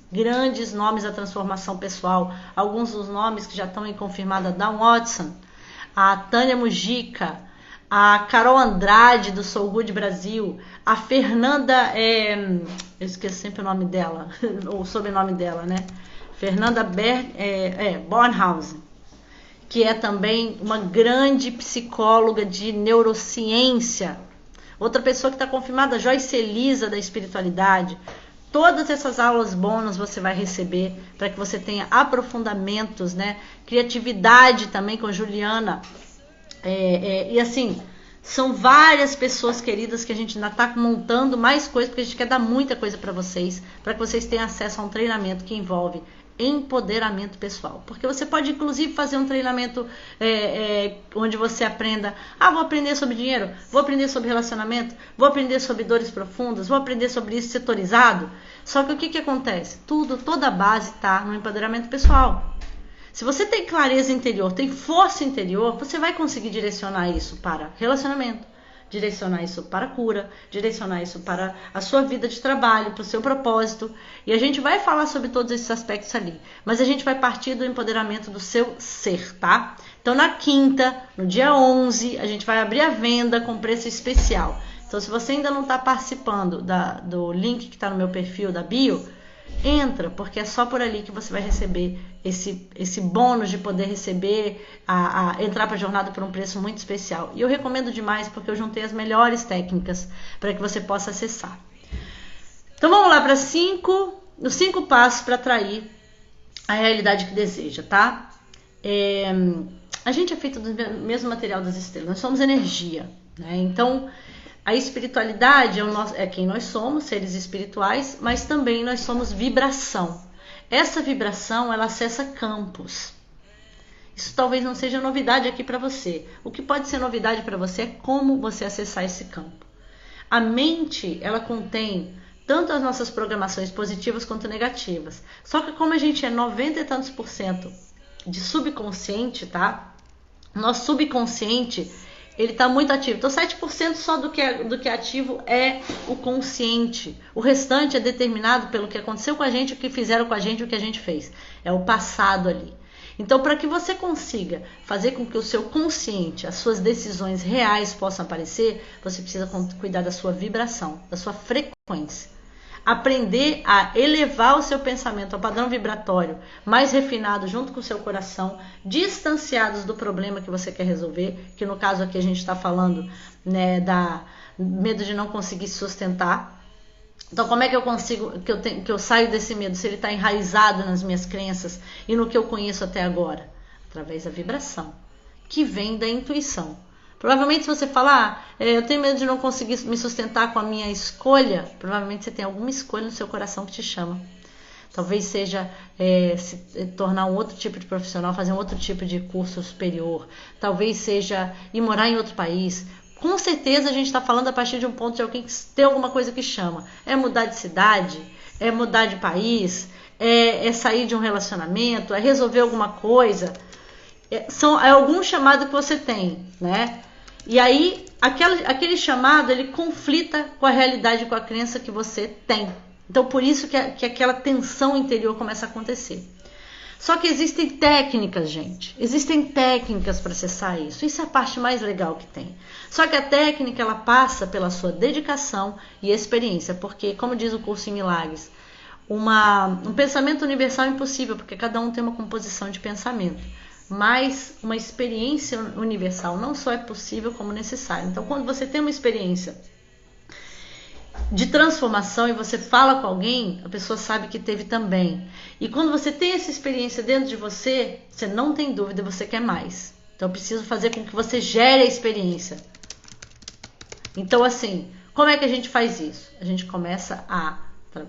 da transformação pessoal. Alguns dos nomes que já estão em confirmada: a Dawn Watson, a Tânia Mujica, a Carol Andrade do Soul Good Brasil, a Fernanda, eu esqueço sempre o nome dela, ou o sobrenome dela, né? Fernanda Bornhausen, que é também uma grande psicóloga de neurociência. Outra pessoa que está confirmada, Joyce Elisa, da espiritualidade. Todas essas aulas bônus você vai receber para que você tenha aprofundamentos, né? Criatividade também com Juliana. E assim, são várias pessoas queridas que a gente ainda está montando mais coisas, porque a gente quer dar muita coisa para vocês, para que vocês tenham acesso a um treinamento que envolve empoderamento pessoal. Porque você pode, inclusive, fazer um treinamento onde você aprenda, vou aprender sobre dinheiro, vou aprender sobre relacionamento, vou aprender sobre dores profundas, vou aprender sobre isso setorizado. Só que o que acontece? Toda a base está no empoderamento pessoal. Se você tem clareza interior, tem força interior, você vai conseguir direcionar isso para relacionamento, direcionar isso para cura, direcionar isso para a sua vida de trabalho, para o seu propósito. E a gente vai falar sobre todos esses aspectos ali. Mas a gente vai partir do empoderamento do seu ser, tá? Então na quinta, no dia 11, a gente vai abrir a venda com preço especial. Então se você ainda não está participando do link que está no meu perfil da bio, entra, porque é só por ali que você vai receber esse bônus de poder receber, entrar para a jornada por um preço muito especial. E eu recomendo demais, porque eu juntei as melhores técnicas para que você possa acessar. Então vamos lá para os 5 passos para atrair a realidade que deseja, tá? A gente é feito do mesmo material das estrelas, nós somos energia, né? Então a espiritualidade é quem nós somos, seres espirituais, mas também nós somos vibração. Essa vibração, ela acessa campos. Isso talvez não seja novidade aqui para você. O que pode ser novidade para você é como você acessar esse campo. A mente, ela contém tanto as nossas programações positivas quanto negativas. Só que como a gente é 90 e tantos % de subconsciente, tá? Nosso subconsciente, ele está muito ativo. Então 7% só do que é ativo é o consciente. O restante é determinado pelo que aconteceu com a gente, o que fizeram com a gente, o que a gente fez. É o passado ali. Então, para que você consiga fazer com que o seu consciente, as suas decisões reais possam aparecer, você precisa cuidar da sua vibração, da sua frequência. Aprender a elevar o seu pensamento ao padrão vibratório mais refinado junto com o seu coração, distanciados do problema que você quer resolver, que no caso aqui a gente está falando, né, da medo de não conseguir se sustentar. Então como é que eu consigo, que eu saio desse medo se ele está enraizado nas minhas crenças e no que eu conheço até agora? Através da vibração, que vem da intuição. Provavelmente se você falar, eu tenho medo de não conseguir me sustentar com a minha escolha, provavelmente você tem alguma escolha no seu coração que te chama. Talvez seja se tornar um outro tipo de profissional, fazer um outro tipo de curso superior. Talvez seja ir morar em outro país. Com certeza a gente está falando a partir de um ponto de alguém que tem alguma coisa que chama. É mudar de cidade, é mudar de país, é sair de um relacionamento, é resolver alguma coisa. É algum chamado que você tem, né? E aí, aquele chamado, ele conflita com a realidade, com a crença que você tem. Então, por isso que aquela tensão interior começa a acontecer. Só que existem técnicas, gente. Existem técnicas para acessar isso. Isso é a parte mais legal que tem. Só que a técnica, ela passa pela sua dedicação e experiência. Porque, como diz o curso em Milagres, um pensamento universal é impossível, porque cada um tem uma composição de pensamento. Mas uma experiência universal não só é possível como necessária. Então, quando você tem uma experiência de transformação e você fala com alguém, a pessoa sabe que teve também. E quando você tem essa experiência dentro de você, você não tem dúvida, você quer mais. Então, eu preciso fazer com que você gere a experiência. Então, assim, como é que a gente faz isso? A gente começa a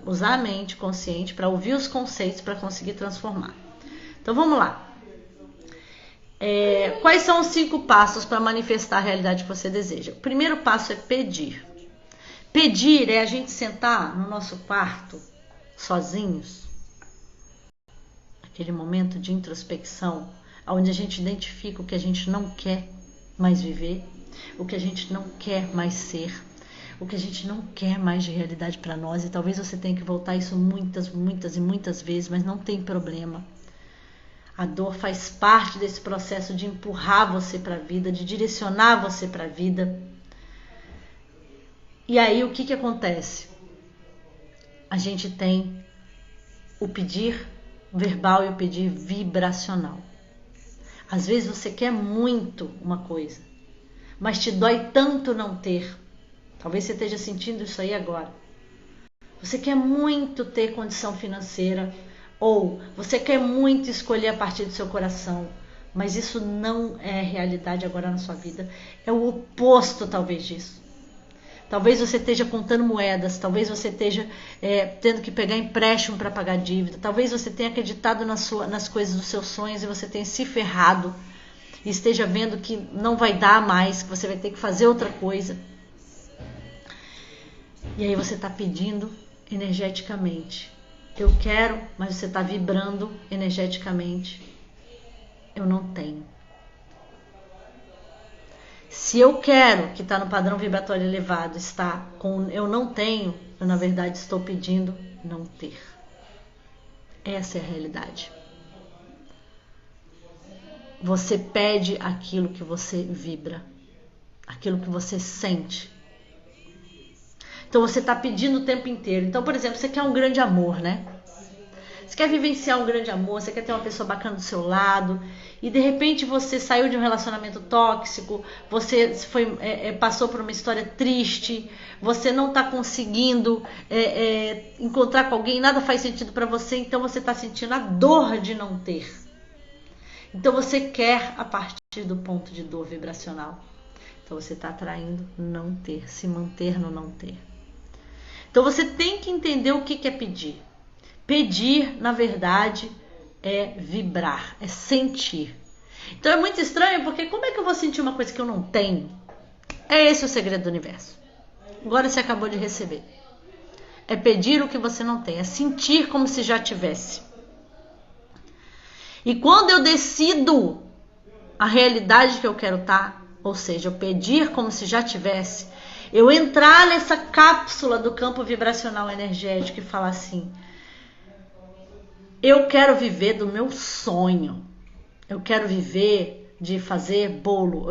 usar a mente consciente para ouvir os conceitos para conseguir transformar. Então, vamos lá. Quais são os 5 passos para manifestar a realidade que você deseja? O primeiro passo é pedir. Pedir é a gente sentar no nosso quarto, sozinhos, aquele momento de introspecção, onde a gente identifica o que a gente não quer mais viver, o que a gente não quer mais ser, o que a gente não quer mais de realidade para nós. E talvez você tenha que voltar isso muitas e muitas vezes, mas não tem problema. A dor faz parte desse processo de empurrar você para a vida, de direcionar você para a vida. E aí o que acontece? A gente tem o pedir verbal e o pedir vibracional. Às vezes você quer muito uma coisa, mas te dói tanto não ter. Talvez você esteja sentindo isso aí agora. Você quer muito ter condição financeira, ou você quer muito escolher a partir do seu coração, mas isso não é realidade agora na sua vida. É o oposto, talvez, disso. Talvez você esteja contando moedas, talvez você esteja tendo que pegar empréstimo para pagar dívida, talvez você tenha acreditado nas coisas dos seus sonhos e você tenha se ferrado e esteja vendo que não vai dar mais, que você vai ter que fazer outra coisa. E aí você está pedindo energeticamente. Eu quero, mas você está vibrando energeticamente. Eu não tenho. Se eu quero, que está no padrão vibratório elevado, está com eu não tenho, eu na verdade estou pedindo não ter. Essa é a realidade. Você pede aquilo que você vibra, aquilo que você sente. Então você está pedindo o tempo inteiro. Então, por exemplo, você quer um grande amor, né? Você quer vivenciar um grande amor, você quer ter uma pessoa bacana do seu lado e de repente você saiu de um relacionamento tóxico, você passou por uma história triste, você não está conseguindo encontrar com alguém, nada faz sentido para você, então você está sentindo a dor de não ter. Então você quer a partir do ponto de dor vibracional. Então você está atraindo não ter, se manter no não ter. Então você tem que entender o que é pedir. Pedir, na verdade, é vibrar, é sentir. Então é muito estranho, porque como é que eu vou sentir uma coisa que eu não tenho? É esse o segredo do universo. Agora você acabou de receber. É pedir o que você não tem, é sentir como se já tivesse. E quando eu decido a realidade que eu quero estar, ou seja, eu pedir como se já tivesse, eu entrar nessa cápsula do campo vibracional energético e falar assim: eu quero viver do meu sonho. Eu quero viver de fazer bolo.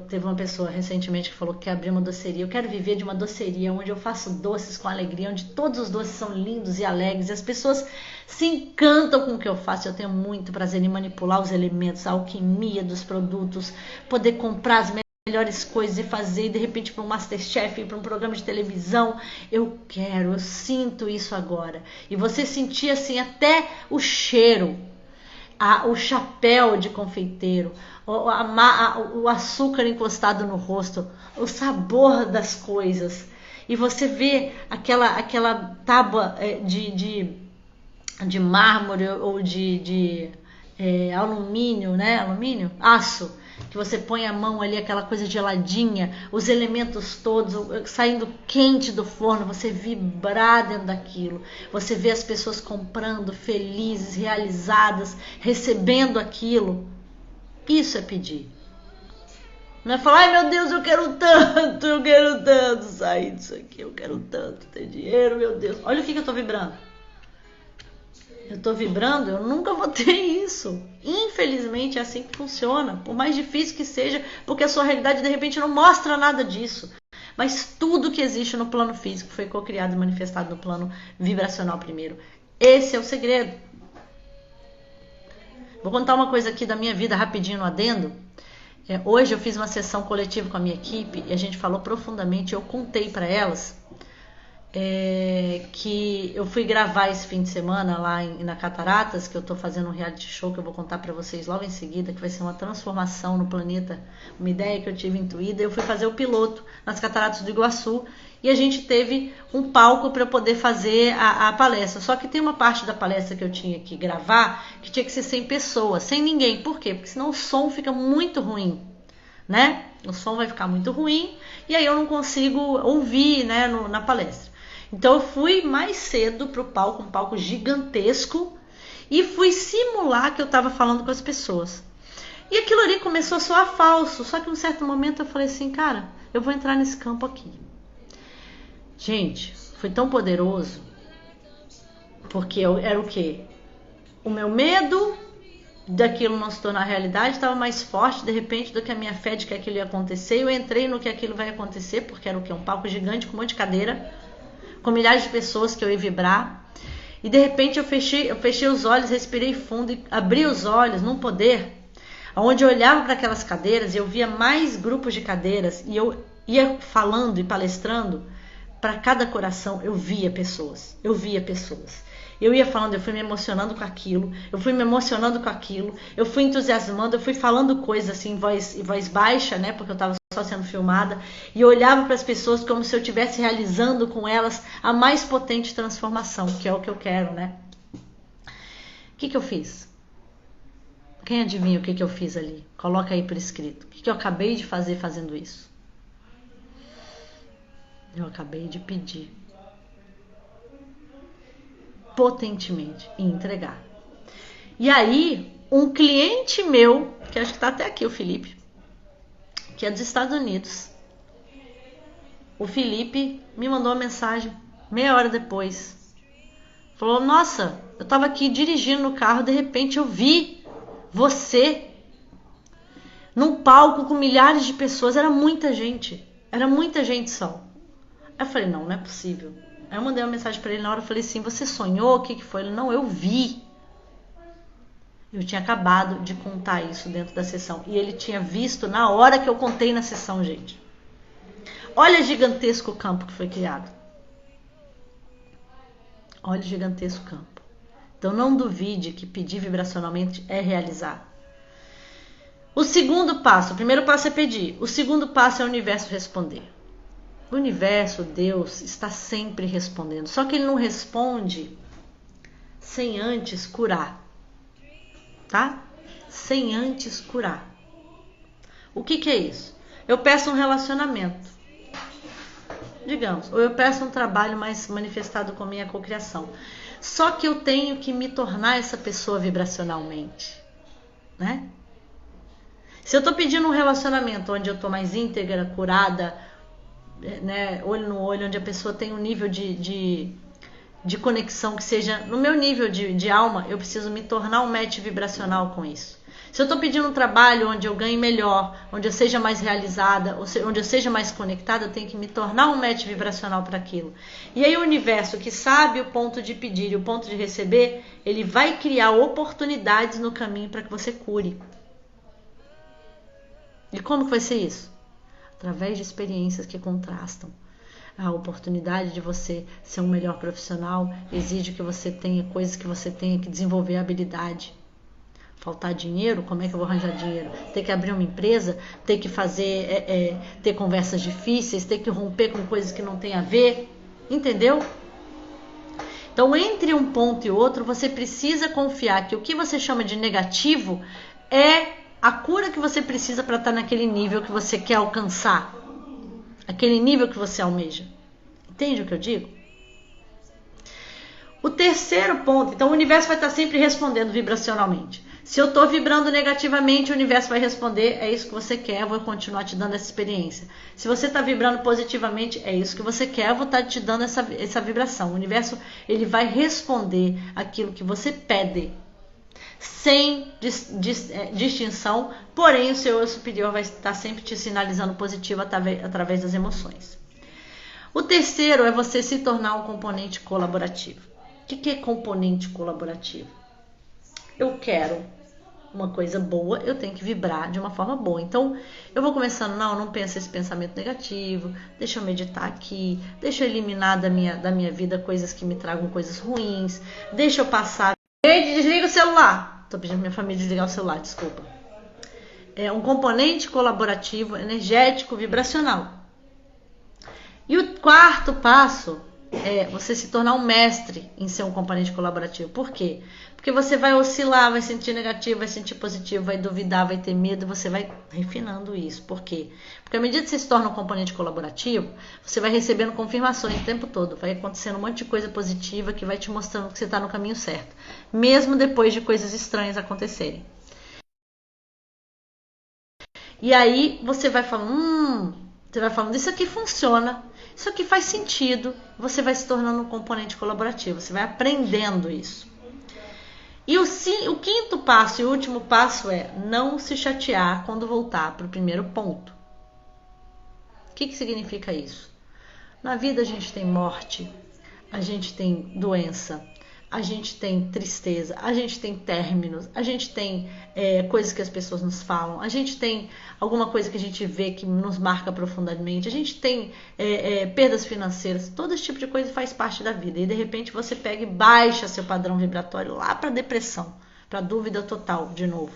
Teve uma pessoa recentemente que falou que quer abrir uma doceria. Eu quero viver de uma doceria onde eu faço doces com alegria, onde todos os doces são lindos e alegres e as pessoas se encantam com o que eu faço. Eu tenho muito prazer em manipular os elementos, a alquimia dos produtos, poder comprar as melhores coisas e fazer, e de repente para um Masterchef, para um programa de televisão. Eu sinto isso agora. E você sentir assim até o cheiro, o chapéu de confeiteiro, o açúcar encostado no rosto, o sabor das coisas. E você vê aquela tábua de mármore ou de alumínio, né? Alumínio? Aço. Que você põe a mão ali, aquela coisa geladinha, os elementos todos saindo quente do forno, você vibrar dentro daquilo, você vê as pessoas comprando, felizes, realizadas, recebendo aquilo. Isso é pedir. Não é falar: ai meu Deus, eu quero tanto sair disso aqui, eu quero tanto ter dinheiro, meu Deus. Olha o que eu estou vibrando. Eu estou vibrando, eu nunca vou ter isso. Infelizmente é assim que funciona. Por mais difícil que seja, porque a sua realidade de repente não mostra nada disso. Mas tudo que existe no plano físico foi co-criado e manifestado no plano vibracional primeiro. Esse é o segredo. Vou contar uma coisa aqui da minha vida rapidinho no adendo. Hoje eu fiz uma sessão coletiva com a minha equipe e a gente falou profundamente. Eu contei para elas que eu fui gravar esse fim de semana lá na Cataratas, que eu tô fazendo um reality show que eu vou contar para vocês logo em seguida, que vai ser uma transformação no planeta, uma ideia que eu tive intuída. Eu fui fazer o piloto nas Cataratas do Iguaçu e a gente teve um palco para eu poder fazer a palestra. Só que tem uma parte da palestra que eu tinha que gravar que tinha que ser sem pessoas, sem ninguém. Por quê? Porque senão o som fica muito ruim, né? O som vai ficar muito ruim e aí eu não consigo ouvir, né, na palestra. Então eu fui mais cedo pro palco, um palco gigantesco, e fui simular que eu estava falando com as pessoas. E aquilo ali começou a soar falso, só que em um certo momento eu falei assim: cara, eu vou entrar nesse campo aqui. Gente, foi tão poderoso, porque era o quê? O meu medo daquilo não se tornar realidade estava mais forte de repente do que a minha fé de que aquilo ia acontecer. Eu entrei no que aquilo vai acontecer, porque era o quê? Um palco gigante com um monte de cadeira, com milhares de pessoas que eu ia vibrar. E de repente eu fechei os olhos, respirei fundo e abri os olhos num poder, onde eu olhava para aquelas cadeiras e eu via mais grupos de cadeiras e eu ia falando e palestrando para cada coração. Eu via pessoas. Eu ia falando, eu fui me emocionando com aquilo, eu fui entusiasmando, eu fui falando coisas assim em voz baixa, né, porque eu estava só sendo filmada, e eu olhava para as pessoas como se eu estivesse realizando com elas a mais potente transformação, que é o que eu quero, né? O que eu fiz? Quem adivinha o que eu fiz ali? Coloca aí por escrito. O que eu acabei de fazer fazendo isso? Eu acabei de pedir potentemente e entregar. E aí, um cliente meu, que acho que tá até aqui, o Felipe, que é dos Estados Unidos, o Felipe me mandou uma mensagem meia hora depois. Falou, nossa, eu tava aqui dirigindo no carro, de repente eu vi você num palco com milhares de pessoas, era muita gente só. Aí eu falei, não é possível. Aí eu mandei uma mensagem pra ele na hora, eu falei assim, você sonhou? O que foi? Ele, não, eu vi. Eu tinha acabado de contar isso dentro da sessão. E ele tinha visto na hora que eu contei na sessão, gente. Olha o gigantesco campo que foi criado. Olha o gigantesco campo. Então não duvide que pedir vibracionalmente é realizar. O segundo passo, o primeiro passo é pedir. O segundo passo é o universo responder. O universo, Deus, está sempre respondendo. Só que ele não responde sem antes curar. Tá? Sem antes curar. O que é isso? Eu peço um relacionamento, digamos, ou eu peço um trabalho mais manifestado com minha cocriação. Só que eu tenho que me tornar essa pessoa vibracionalmente, né? Se eu tô pedindo um relacionamento onde eu tô mais íntegra, curada, né, olho no olho, onde a pessoa tem um nível de conexão que seja no meu nível de alma, eu preciso me tornar um match vibracional com isso. Se eu estou pedindo um trabalho onde eu ganhe melhor, onde eu seja mais realizada, onde eu seja mais conectada, eu tenho que me tornar um match vibracional para aquilo. E aí o universo, que sabe o ponto de pedir e o ponto de receber, ele vai criar oportunidades no caminho para que você cure. E como que vai ser isso? Através de experiências que contrastam. A oportunidade de você ser um melhor profissional exige que você tenha coisas que você tenha que desenvolver habilidade. Faltar dinheiro, como é que eu vou arranjar dinheiro? Ter que abrir uma empresa, ter que fazer, ter conversas difíceis, ter que romper com coisas que não tem a ver, entendeu? Então, entre um ponto e outro, você precisa confiar que o que você chama de negativo é a cura que você precisa para estar naquele nível que você quer alcançar. Aquele nível que você almeja. Entende o que eu digo? O terceiro ponto, então o universo vai estar sempre respondendo vibracionalmente. Se eu estou vibrando negativamente, o universo vai responder, é isso que você quer, eu vou continuar te dando essa experiência. Se você está vibrando positivamente, é isso que você quer, eu vou estar te dando essa vibração. O universo, ele vai responder aquilo que você pede, sem distinção, porém o seu eu superior vai estar sempre te sinalizando positivo através das emoções. O terceiro é você se tornar um componente colaborativo. O que é componente colaborativo? Eu quero uma coisa boa, eu tenho que vibrar de uma forma boa. Então, eu vou começando, não pensa esse pensamento negativo, deixa eu meditar aqui, deixa eu eliminar da minha vida coisas que me tragam coisas ruins, deixa eu passar... Desliga o celular! Tô pedindo pra minha família desligar o celular, desculpa. É um componente colaborativo, energético, vibracional. E o quarto passo é você se tornar um mestre em ser um componente colaborativo. Por quê? Porque você vai oscilar, vai sentir negativo, vai sentir positivo, vai duvidar, vai ter medo, você vai refinando isso. Por quê? Porque à medida que você se torna um componente colaborativo, você vai recebendo confirmações o tempo todo, vai acontecendo um monte de coisa positiva que vai te mostrando que você está no caminho certo, mesmo depois de coisas estranhas acontecerem. E aí você vai falando, isso aqui funciona, isso aqui faz sentido, você vai se tornando um componente colaborativo, você vai aprendendo isso. E o quinto passo e o último passo é não se chatear quando voltar para o primeiro ponto. O que significa isso? Na vida a gente tem morte, a gente tem doença, a gente tem tristeza, a gente tem términos, a gente tem coisas que as pessoas nos falam, a gente tem alguma coisa que a gente vê que nos marca profundamente, a gente tem perdas financeiras, todo esse tipo de coisa faz parte da vida. E de repente você pega e baixa seu padrão vibratório lá para depressão, para dúvida total de novo.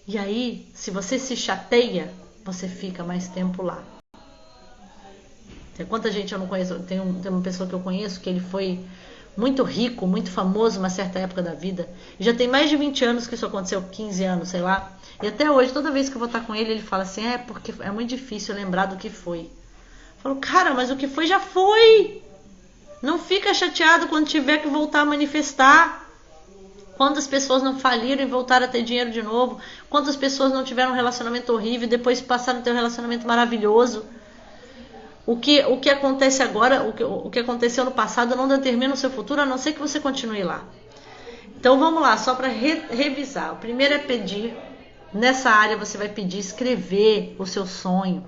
E aí, se você se chateia, você fica mais tempo lá. Quanta gente eu não conheço, tem uma pessoa que eu conheço que ele foi muito rico, muito famoso uma certa época da vida, e já tem mais de 20 anos que isso aconteceu, 15 anos, sei lá, e até hoje, toda vez que eu vou estar com ele, ele fala assim, porque é muito difícil lembrar do que foi. Eu falo, cara, mas o que foi já foi! Não fica chateado quando tiver que voltar a manifestar. Quantas pessoas não faliram e voltaram a ter dinheiro de novo? Quantas pessoas não tiveram um relacionamento horrível e depois passaram a ter um relacionamento maravilhoso? O que acontece agora, o que aconteceu no passado não determina o seu futuro, a não ser que você continue lá. Então vamos lá, só para revisar. O primeiro é pedir. Nessa área você vai pedir, escrever o seu sonho.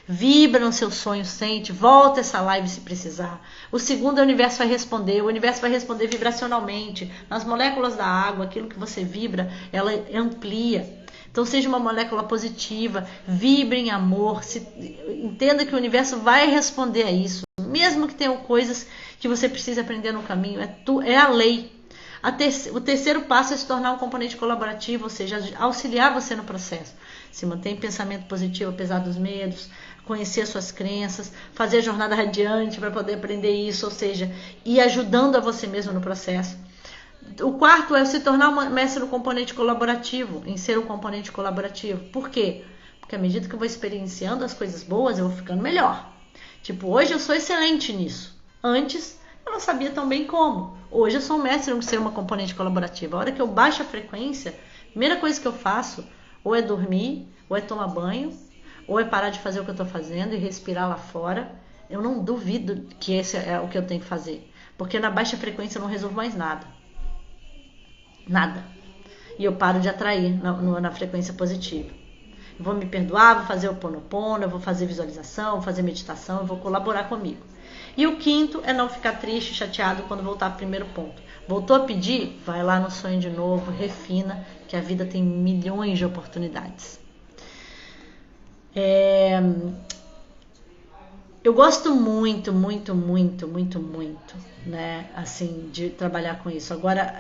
Vibra no seu sonho, sente, volta essa live se precisar. O segundo é o universo vai responder. O universo vai responder vibracionalmente. Nas moléculas da água, aquilo que você vibra, ela amplia. Então seja uma molécula positiva, vibre em amor, entenda que o universo vai responder a isso. Mesmo que tenham coisas que você precisa aprender no caminho, é a lei. O terceiro passo é se tornar um componente colaborativo, ou seja, auxiliar você no processo. Se manter em pensamento positivo apesar dos medos, conhecer suas crenças, fazer a jornada radiante para poder aprender isso, ou seja, ir ajudando a você mesmo no processo. O quarto é se tornar um mestre no componente colaborativo, em ser um componente colaborativo. Por quê? Porque à medida que eu vou experienciando as coisas boas, eu vou ficando melhor. Tipo, hoje eu sou excelente nisso. Antes, eu não sabia tão bem como. Hoje eu sou um mestre em ser uma componente colaborativa. A hora que eu baixo a frequência, a primeira coisa que eu faço, ou é dormir, ou é tomar banho, ou é parar de fazer o que eu estou fazendo e respirar lá fora. Eu não duvido que esse é o que eu tenho que fazer. Porque na baixa frequência eu não resolvo mais nada. Nada. E eu paro de atrair na frequência positiva. Eu vou me perdoar, vou fazer o Ho'oponopono, eu vou fazer visualização, vou fazer meditação, eu vou colaborar comigo. E o quinto é não ficar triste, chateado quando voltar para o primeiro ponto. Voltou a pedir? Vai lá no sonho de novo, refina, que a vida tem milhões de oportunidades. Eu gosto muito, né, assim, de trabalhar com isso. Agora,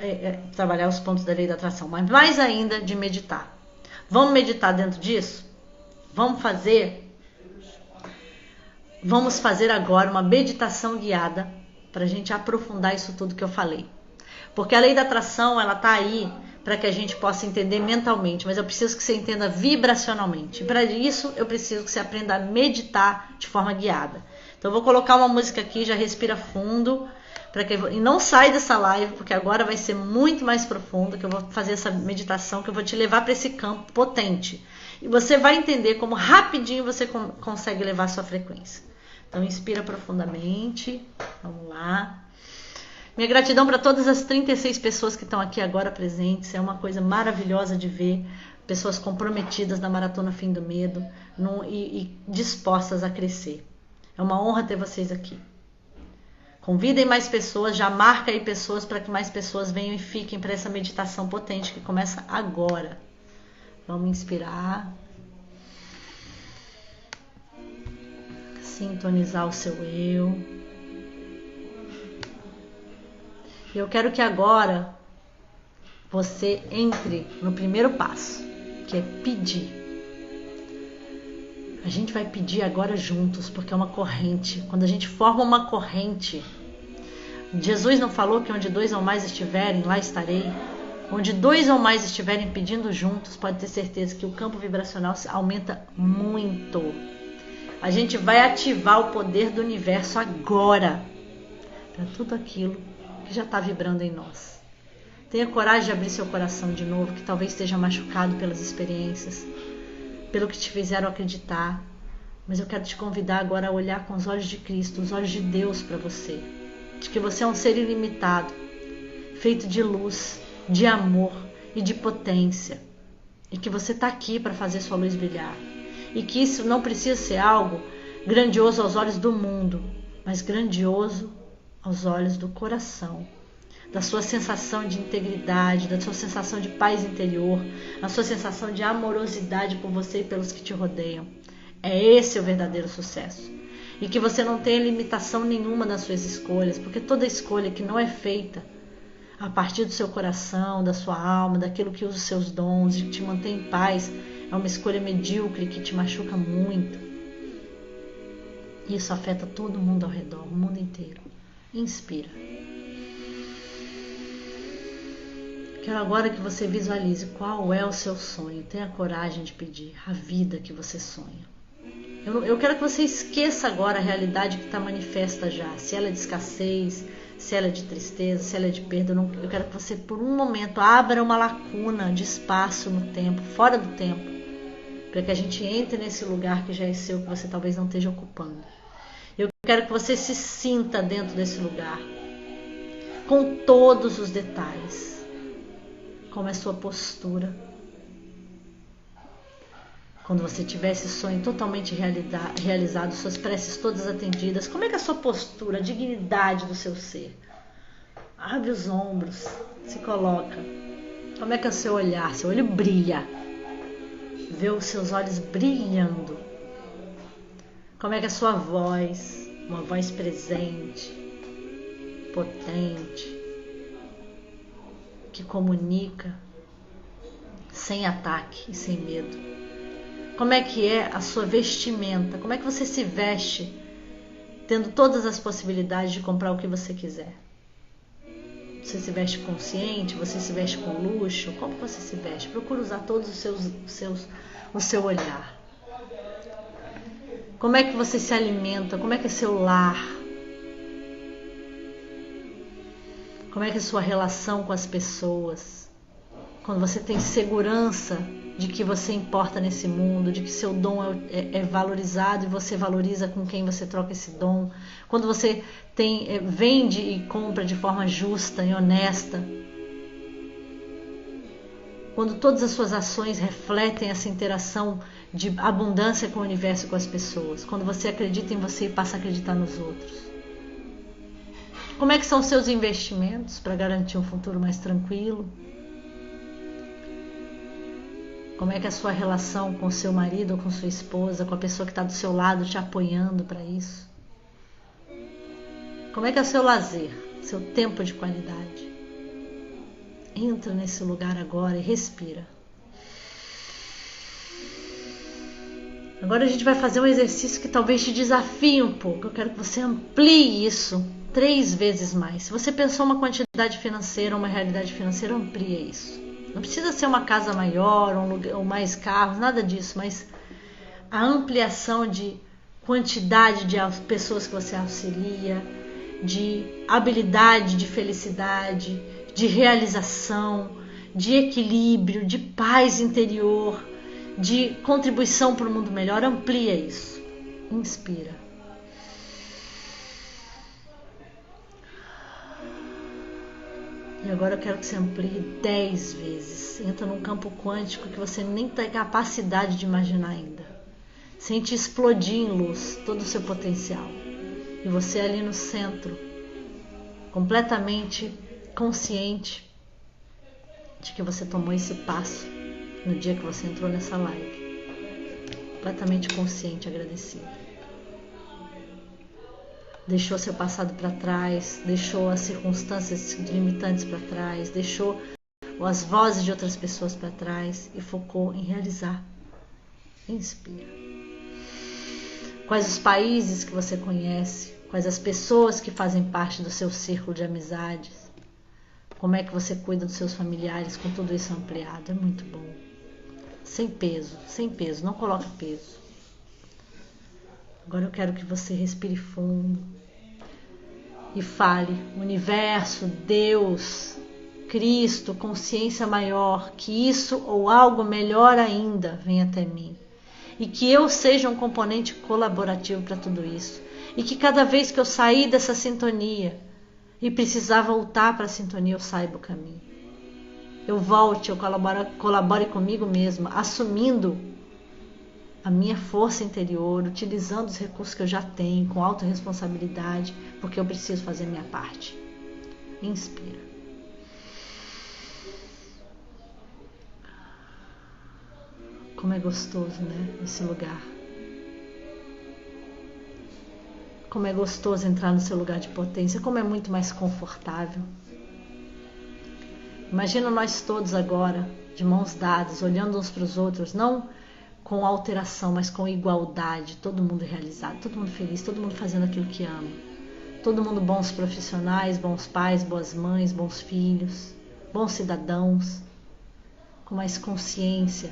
trabalhar os pontos da lei da atração, mas mais ainda de meditar. Vamos meditar dentro disso? Vamos fazer agora uma meditação guiada para a gente aprofundar isso tudo que eu falei. Porque a lei da atração, ela tá aí para que a gente possa entender mentalmente, mas eu preciso que você entenda vibracionalmente. E para isso, eu preciso que você aprenda a meditar de forma guiada. Então, eu vou colocar uma música aqui, já respira fundo, e não sai dessa live, porque agora vai ser muito mais profundo, que eu vou fazer essa meditação, que eu vou te levar para esse campo potente. E você vai entender como rapidinho você consegue levar a sua frequência. Então, inspira profundamente. Vamos lá. Minha gratidão para todas as 36 pessoas que estão aqui agora presentes. É uma coisa maravilhosa de ver pessoas comprometidas na Maratona Fim do Medo e dispostas a crescer. É uma honra ter vocês aqui. Convidem mais pessoas, já marca aí pessoas para que mais pessoas venham e fiquem para essa meditação potente que começa agora. Vamos inspirar. Sintonizar o seu eu. Eu quero que agora você entre no primeiro passo, que é pedir. A gente vai pedir agora juntos, porque é uma corrente. Quando a gente forma uma corrente, Jesus não falou que onde 2 ou mais estiverem, lá estarei? Onde 2 ou mais estiverem pedindo juntos, pode ter certeza que o campo vibracional aumenta muito. A gente vai ativar o poder do universo agora para tudo aquilo que já está vibrando em nós. Tenha coragem de abrir seu coração de novo, que talvez esteja machucado pelas experiências, pelo que te fizeram acreditar. Mas eu quero te convidar agora a olhar com os olhos de Cristo, os olhos de Deus para você. De que você é um ser ilimitado, feito de luz, de amor e de potência. E que você está aqui para fazer sua luz brilhar. E que isso não precisa ser algo grandioso aos olhos do mundo, mas grandioso aos olhos do coração, da sua sensação de integridade, da sua sensação de paz interior, da sua sensação de amorosidade por você e pelos que te rodeiam. É esse o verdadeiro sucesso. E que você não tenha limitação nenhuma nas suas escolhas, porque toda escolha que não é feita a partir do seu coração, da sua alma, daquilo que usa os seus dons e que te mantém em paz, é uma escolha medíocre que te machuca muito. Isso afeta todo mundo ao redor, o mundo inteiro. Inspira. Quero agora que você visualize qual é o seu sonho. Tenha coragem de pedir a vida que você sonha. Eu quero que você esqueça agora a realidade que está manifesta já. Se ela é de escassez, se ela é de tristeza, se ela é de perda. Eu quero que você, por um momento, abra uma lacuna de espaço no tempo, fora do tempo, para que a gente entre nesse lugar que já é seu, que você talvez não esteja ocupando. Eu quero que você se sinta dentro desse lugar, com todos os detalhes. Como é a sua postura. Quando você tiver esse sonho totalmente realizado, suas preces todas atendidas, como é que é a sua postura, a dignidade do seu ser? Abre os ombros, se coloca. Como é que é o seu olhar? Seu olho brilha. Vê os seus olhos brilhando. Como é que é a sua voz? Uma voz presente, potente, que comunica sem ataque e sem medo. Como é que é a sua vestimenta? Como é que você se veste, tendo todas as possibilidades de comprar o que você quiser? Você se veste consciente? Você se veste com luxo? Como você se veste? Procura usar todos o seu olhar. Como é que você se alimenta? Como é que é seu lar? Como é que é a sua relação com as pessoas? Quando você tem segurança de que você importa nesse mundo, de que seu dom é valorizado e você valoriza com quem você troca esse dom. Quando você vende e compra de forma justa e honesta. Quando todas as suas ações refletem essa interação de abundância com o universo e com as pessoas. Quando você acredita em você e passa a acreditar nos outros. Como é que são os seus investimentos para garantir um futuro mais tranquilo? Como é que é a sua relação com seu marido ou com sua esposa, com a pessoa que está do seu lado te apoiando para isso? Como é que é o seu lazer, seu tempo de qualidade? Entra nesse lugar agora e respira. Agora a gente vai fazer um exercício que talvez te desafie um pouco. Eu quero que você amplie isso 3 vezes mais. Se você pensou uma quantidade financeira, uma realidade financeira, amplia isso. Não precisa ser uma casa maior ou mais carros, nada disso, mas a ampliação de quantidade de pessoas que você auxilia, de habilidade, de felicidade, de realização, de equilíbrio, de paz interior, de contribuição para o mundo melhor. Amplia isso. Inspira. E agora eu quero que você amplie 10 vezes. Entra num campo quântico que você nem tem capacidade de imaginar ainda. Sente explodir em luz todo o seu potencial. E você ali no centro, completamente consciente de que você tomou esse passo no dia que você entrou nessa live. Completamente consciente e agradecido. Deixou seu passado para trás, deixou as circunstâncias limitantes para trás, deixou as vozes de outras pessoas para trás e focou em realizar. Inspira. Quais os países que você conhece? Quais as pessoas que fazem parte do seu círculo de amizades? Como é que você cuida dos seus familiares com tudo isso ampliado? É muito bom. Sem peso, não coloque peso. Agora eu quero que você respire fundo e fale: universo, Deus, Cristo, consciência maior, que isso ou algo melhor ainda venha até mim. E que eu seja um componente colaborativo para tudo isso. E que cada vez que eu sair dessa sintonia e precisar voltar para a sintonia, eu saiba o caminho. Eu volte, eu colabore comigo mesma, assumindo a minha força interior, utilizando os recursos que eu já tenho, com autorresponsabilidade, porque eu preciso fazer a minha parte. Inspira. Como é gostoso, né? Esse lugar. Como é gostoso entrar no seu lugar de potência, como é muito mais confortável. Imagina nós todos agora, de mãos dadas, olhando uns para os outros, não com alteração, mas com igualdade, todo mundo realizado, todo mundo feliz, todo mundo fazendo aquilo que ama, todo mundo bons profissionais, bons pais, boas mães, bons filhos, bons cidadãos, com mais consciência,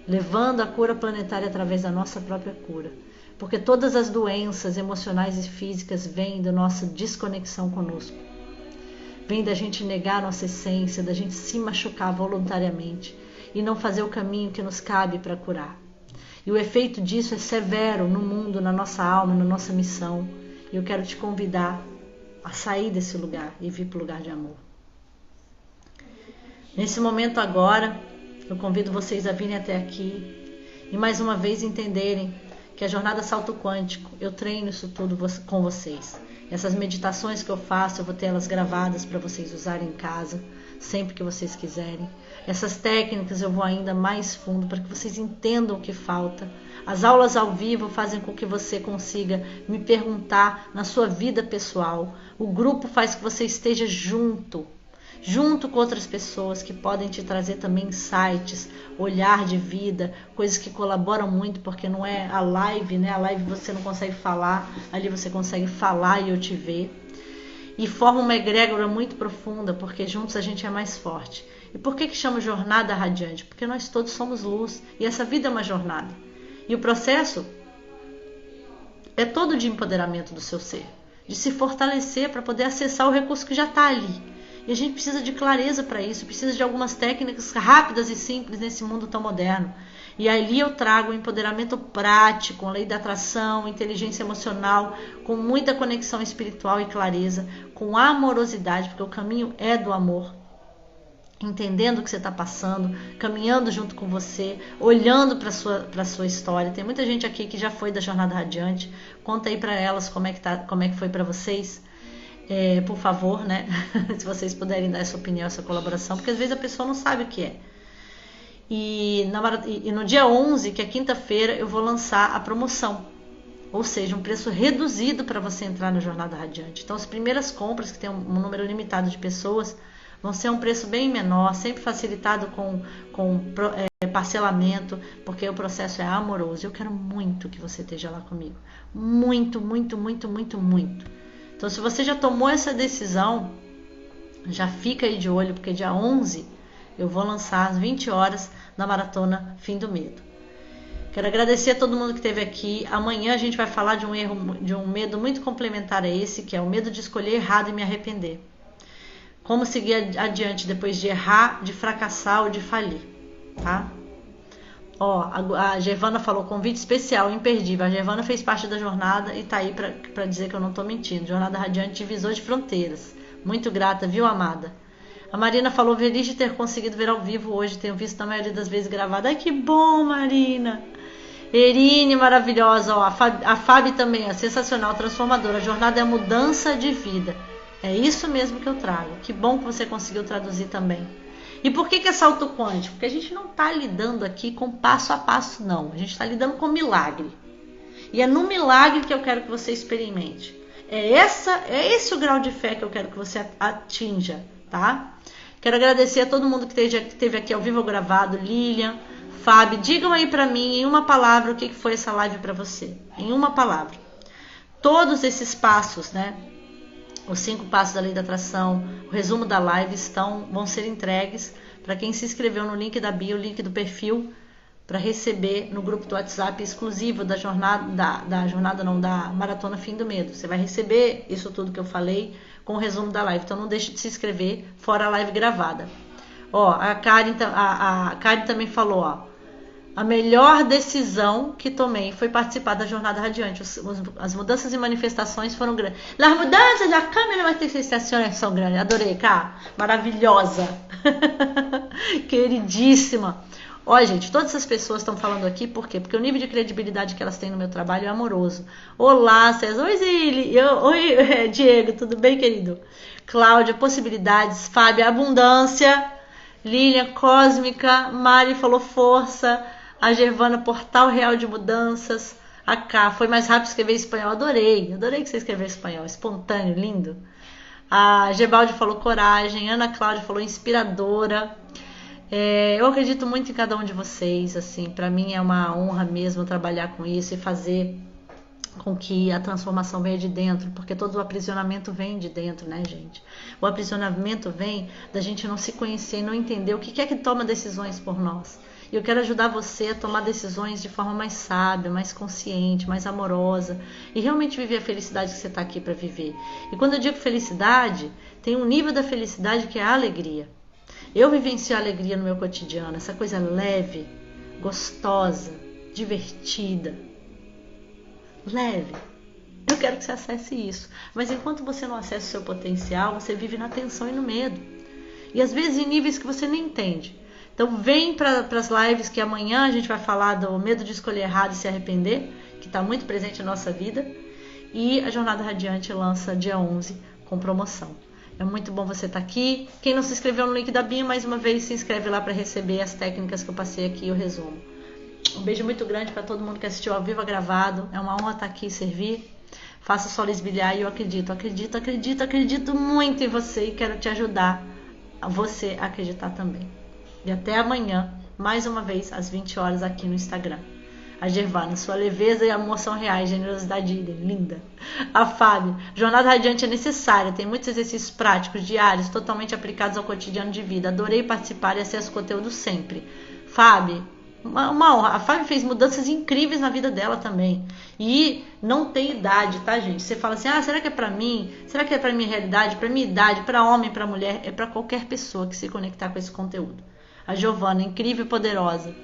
levando a cura planetária através da nossa própria cura. Porque todas as doenças emocionais e físicas vêm da nossa desconexão conosco. Vem da gente negar nossa essência, da gente se machucar voluntariamente e não fazer o caminho que nos cabe para curar. E o efeito disso é severo no mundo, na nossa alma, na nossa missão. E eu quero te convidar a sair desse lugar e vir para o lugar de amor. Nesse momento agora, eu convido vocês a virem até aqui e mais uma vez entenderem que a jornada salto quântico, eu treino isso tudo com vocês. Essas meditações que eu faço, eu vou ter elas gravadas para vocês usarem em casa, sempre que vocês quiserem. Essas técnicas eu vou ainda mais fundo para que vocês entendam o que falta. As aulas ao vivo fazem com que você consiga me perguntar na sua vida pessoal. O grupo faz que você esteja junto com outras pessoas que podem te trazer também insights, olhar de vida, coisas que colaboram muito, porque não é a live, né? A live você não consegue falar, ali você consegue falar e eu te ver. E forma uma egrégora muito profunda, porque juntos a gente é mais forte. E por que chama jornada radiante? Porque nós todos somos luz e essa vida é uma jornada. E o processo é todo de empoderamento do seu ser, de se fortalecer para poder acessar o recurso que já está ali. E a gente precisa de clareza para isso, precisa de algumas técnicas rápidas e simples nesse mundo tão moderno. E ali eu trago o empoderamento prático, a lei da atração, inteligência emocional, com muita conexão espiritual e clareza, com amorosidade, porque o caminho é do amor. Entendendo o que você está passando, caminhando junto com você, olhando para a sua história. Tem muita gente aqui que já foi da Jornada Radiante. Conta aí para elas como é que foi para vocês. Por favor, né? Se vocês puderem dar essa opinião, essa colaboração, porque às vezes a pessoa não sabe o que é. E no dia 11, que é quinta-feira, eu vou lançar a promoção, ou seja, um preço reduzido para você entrar na Jornada Radiante. Então as primeiras compras, que tem um número limitado de pessoas, vão ser um preço bem menor, sempre facilitado com parcelamento, porque o processo é amoroso. Eu quero muito que você esteja lá comigo, muito, muito, muito, muito, muito. Então, se você já tomou essa decisão, já fica aí de olho, porque dia 11 eu vou lançar às 20 horas na Maratona Fim do Medo. Quero agradecer a todo mundo que esteve aqui. Amanhã a gente vai falar de um medo muito complementar a esse, que é o medo de escolher errado e me arrepender. Como seguir adiante depois de errar, de fracassar ou de falir, tá? A Gervana falou, convite especial, imperdível. A Gervana fez parte da jornada e tá aí pra dizer que eu não tô mentindo. Jornada Radiante divisor de fronteiras. Muito grata, viu, amada? A Marina falou, feliz de ter conseguido ver ao vivo hoje. Tenho visto na maioria das vezes gravado. Ai, que bom, Marina. Erine, maravilhosa. A Fábio também é sensacional, transformadora. A jornada é a mudança de vida. É isso mesmo que eu trago. Que bom que você conseguiu traduzir também. E por que é salto quântico? Porque a gente não está lidando aqui com passo a passo, não. A gente está lidando com milagre. E é no milagre que eu quero que você experimente. É esse o grau de fé que eu quero que você atinja, tá? Quero agradecer a todo mundo que esteve aqui ao vivo ou gravado. Lilian, Fábio, digam aí para mim em uma palavra o que foi essa live para você. Em uma palavra. Todos esses passos, né? Os 5 passos da lei da atração, o resumo da live vão ser entregues para quem se inscreveu no link da bio, link do perfil, para receber no grupo do WhatsApp exclusivo da da Maratona Fim do Medo. Você vai receber isso tudo que eu falei com o resumo da live. Então não deixe de se inscrever, fora a live gravada. A Karen também falou, a melhor decisão que tomei foi participar da Jornada Radiante. As mudanças e manifestações foram grandes. As mudanças da câmera e manifestações são grandes. Adorei, Cá. Maravilhosa. Queridíssima. Gente, todas essas pessoas estão falando aqui, por quê? Porque o nível de credibilidade que elas têm no meu trabalho é amoroso. Olá, César. Oi, Zili. Oi, Diego. Tudo bem, querido? Cláudia, possibilidades. Fábio, abundância. Lilian, cósmica. Mari falou força. A Gervana, portal real de mudanças. A Cá, foi mais rápido escrever espanhol. Adorei que você escreveu espanhol. Espontâneo, lindo. A Gebaldi falou coragem. Ana Cláudia falou inspiradora. Eu acredito muito em cada um de vocês, assim, para mim é uma honra mesmo trabalhar com isso e fazer com que a transformação venha de dentro, porque todo o aprisionamento vem de dentro, né, gente? O aprisionamento vem da gente não se conhecer e não entender o que é que toma decisões por nós. E eu quero ajudar você a tomar decisões de forma mais sábia, mais consciente, mais amorosa e realmente viver a felicidade que você está aqui para viver. E quando eu digo felicidade, tem um nível da felicidade que é a alegria. Eu vivencio a alegria no meu cotidiano, essa coisa leve, gostosa, divertida. Leve. Eu quero que você acesse isso. Mas enquanto você não acessa o seu potencial, você vive na tensão e no medo. E às vezes em níveis que você nem entende. Então vem para as lives que amanhã a gente vai falar do medo de escolher errado e se arrepender, que está muito presente na nossa vida. E a Jornada Radiante lança dia 11 com promoção. É muito bom você estar aqui. Quem não se inscreveu no link da bio, mais uma vez se inscreve lá para receber as técnicas que eu passei aqui e o resumo. Um beijo muito grande para todo mundo que assistiu ao vivo gravado. É uma honra estar aqui e servir. Faça o Solis brilhar e eu acredito muito em você e quero te ajudar a você acreditar também. E até amanhã, mais uma vez, às 20 horas aqui no Instagram. A Gervana, sua leveza e amor são reais, generosidade linda. A Fábio, Jornada Radiante é necessária, tem muitos exercícios práticos, diários, totalmente aplicados ao cotidiano de vida. Adorei participar e acesso conteúdo sempre. Fábio, uma honra. A Fábio fez mudanças incríveis na vida dela também. E não tem idade, tá, gente? Você fala assim, será que é pra mim? Será que é pra minha realidade? Pra minha idade? Pra homem, pra mulher? É pra qualquer pessoa que se conectar com esse conteúdo. A Giovana, incrível e poderosa.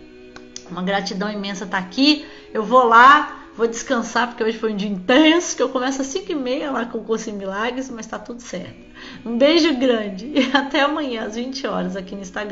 Uma gratidão imensa estar aqui. Eu vou lá, vou descansar, porque hoje foi um dia intenso, que eu começo às 5h30 lá com o curso em Milagres, mas tá tudo certo. Um beijo grande e até amanhã às 20 horas aqui no Instagram.